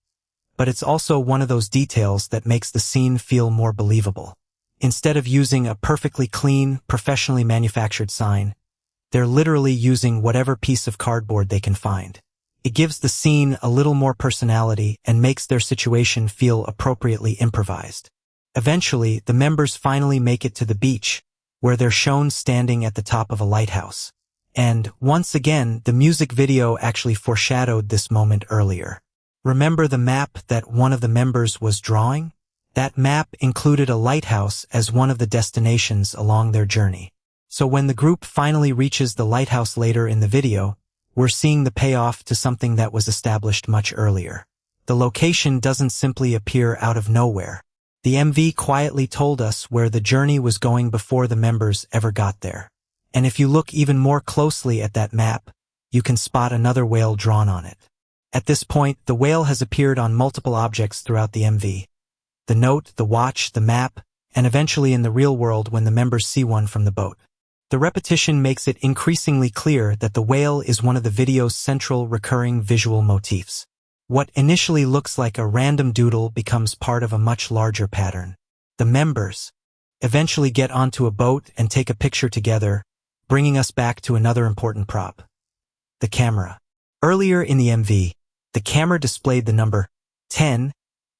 but it's also one of those details that makes the scene feel more believable. Instead of using a perfectly clean, professionally manufactured sign, they're literally using whatever piece of cardboard they can find. It gives the scene a little more personality and makes their situation feel appropriately improvised. Eventually, the members finally make it to the beach, where they're shown standing at the top of a lighthouse. And, once again, the music video actually foreshadowed this moment earlier. Remember the map that one of the members was drawing? That map included a lighthouse as one of the destinations along their journey. So when the group finally reaches the lighthouse later in the video, we're seeing the payoff to something that was established much earlier. The location doesn't simply appear out of nowhere. The MV quietly told us where the journey was going before the members ever got there. And if you look even more closely at that map, you can spot another whale drawn on it. At this point, the whale has appeared on multiple objects throughout the MV. The note, the watch, the map, and eventually in the real world when the members see one from the boat. The repetition makes it increasingly clear that the whale is one of the video's central recurring visual motifs. What initially looks like a random doodle becomes part of a much larger pattern. The members eventually get onto a boat and take a picture together, bringing us back to another important prop: the camera. Earlier in the MV, the camera displayed the number 10,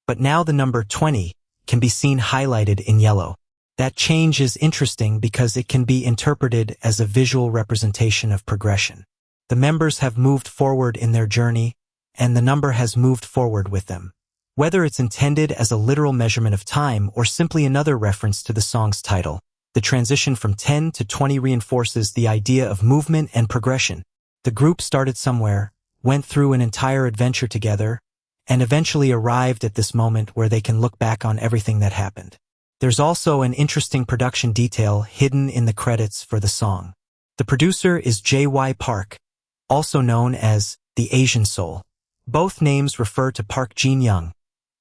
but now the number 20 can be seen highlighted in yellow. That change is interesting because it can be interpreted as a visual representation of progression. The members have moved forward in their journey, and the number has moved forward with them. Whether it's intended as a literal measurement of time or simply another reference to the song's title, the transition from 10 to 20 reinforces the idea of movement and progression. The group started somewhere, went through an entire adventure together, and eventually arrived at this moment where they can look back on everything that happened. There's also an interesting production detail hidden in the credits for the song. The producer is J.Y. Park, also known as the Asian Soul. Both names refer to Park Jin-young,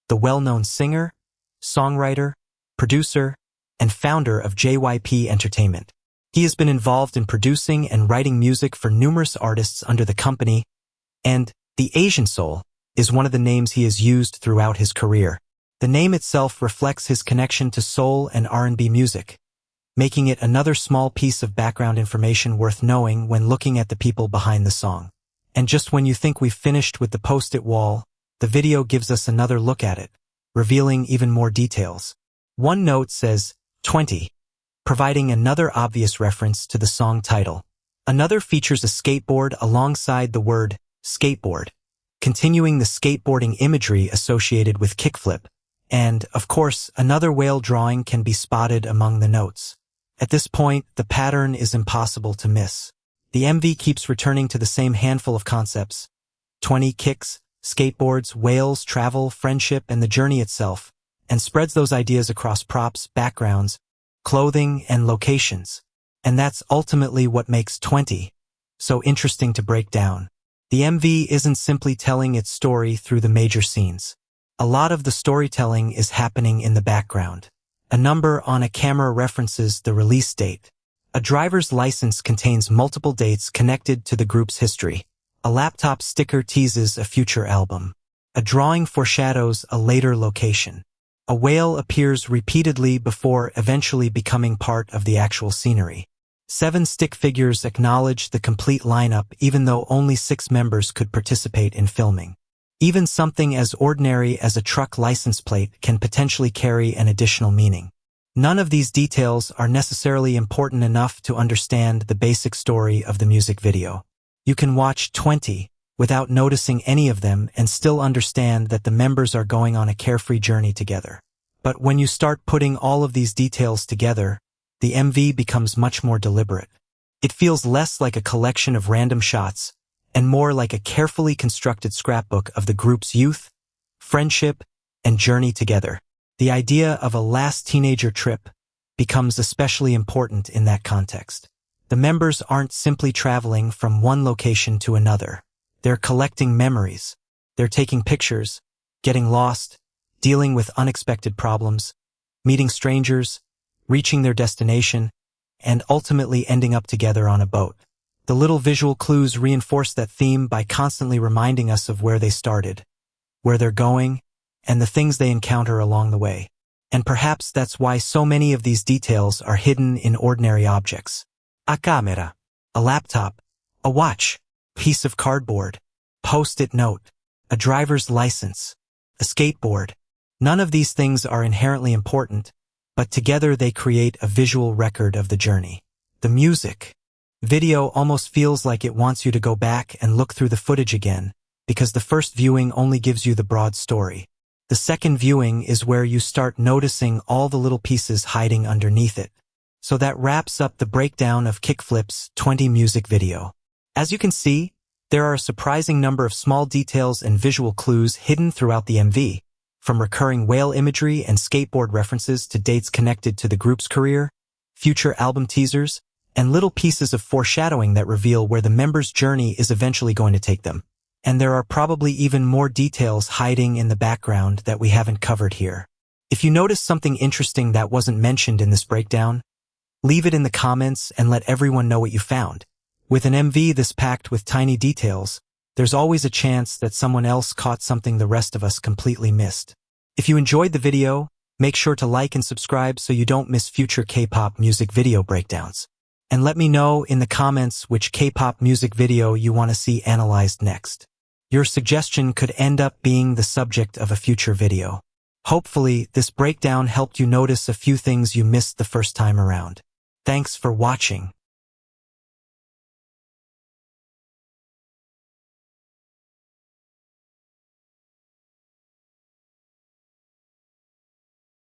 the well-known singer, songwriter, producer, and founder of JYP Entertainment. He has been involved in producing and writing music for numerous artists under the company, and the Asian Soul is one of the names he has used throughout his career. The name itself reflects his connection to soul and R&B music, making it another small piece of background information worth knowing when looking at the people behind the song. And just when you think we've finished with the post-it wall, the video gives us another look at it, revealing even more details. One note says 20, providing another obvious reference to the song title. Another features a skateboard alongside the word skateboard, continuing the skateboarding imagery associated with kickflip. And, of course, another whale drawing can be spotted among the notes. At this point, the pattern is impossible to miss. The MV keeps returning to the same handful of concepts: 20 kicks, skateboards, whales, travel, friendship, and the journey itself, and spreads those ideas across props, backgrounds, clothing, and locations. And that's ultimately what makes 20 so interesting to break down. The MV isn't simply telling its story through the major scenes. A lot of the storytelling is happening in the background. A number on a camera references the release date. A driver's license contains multiple dates connected to the group's history. A laptop sticker teases a future album. A drawing foreshadows a later location. A whale appears repeatedly before eventually becoming part of the actual scenery. 7 stick figures acknowledge the complete lineup even though only 6 members could participate in filming. Even something as ordinary as a truck license plate can potentially carry an additional meaning. None of these details are necessarily important enough to understand the basic story of the music video. You can watch 20 without noticing any of them and still understand that the members are going on a carefree journey together. But when you start putting all of these details together, the MV becomes much more deliberate. It feels less like a collection of random shots and more like a carefully constructed scrapbook of the group's youth, friendship, and journey together. The idea of a last teenager trip becomes especially important in that context. The members aren't simply traveling from one location to another. They're collecting memories. They're taking pictures, getting lost, dealing with unexpected problems, meeting strangers, reaching their destination, and ultimately ending up together on a boat. The little visual clues reinforce that theme by constantly reminding us of where they started, where they're going, and the things they encounter along the way. And perhaps that's why so many of these details are hidden in ordinary objects. A camera, a laptop, a watch, piece of cardboard, post-it note, a driver's license, a skateboard. None of these things are inherently important, but together they create a visual record of the journey. The music video almost feels like it wants you to go back and look through the footage again, because the first viewing only gives you the broad story. The second viewing is where you start noticing all the little pieces hiding underneath it. So that wraps up the breakdown of Kickflip's 20 music video. As you can see, there are a surprising number of small details and visual clues hidden throughout the MV, from recurring whale imagery and skateboard references to dates connected to the group's career, future album teasers, and little pieces of foreshadowing that reveal where the members' journey is eventually going to take them. And there are probably even more details hiding in the background that we haven't covered here. If you notice something interesting that wasn't mentioned in this breakdown, leave it in the comments and let everyone know what you found. With an MV this packed with tiny details, there's always a chance that someone else caught something the rest of us completely missed. If you enjoyed the video, make sure to like and subscribe so you don't miss future K-pop music video breakdowns. And let me know in the comments which K-pop music video you want to see analyzed next. Your suggestion could end up being the subject of a future video. Hopefully, this breakdown helped you notice a few things you missed the first time around. Thanks for watching.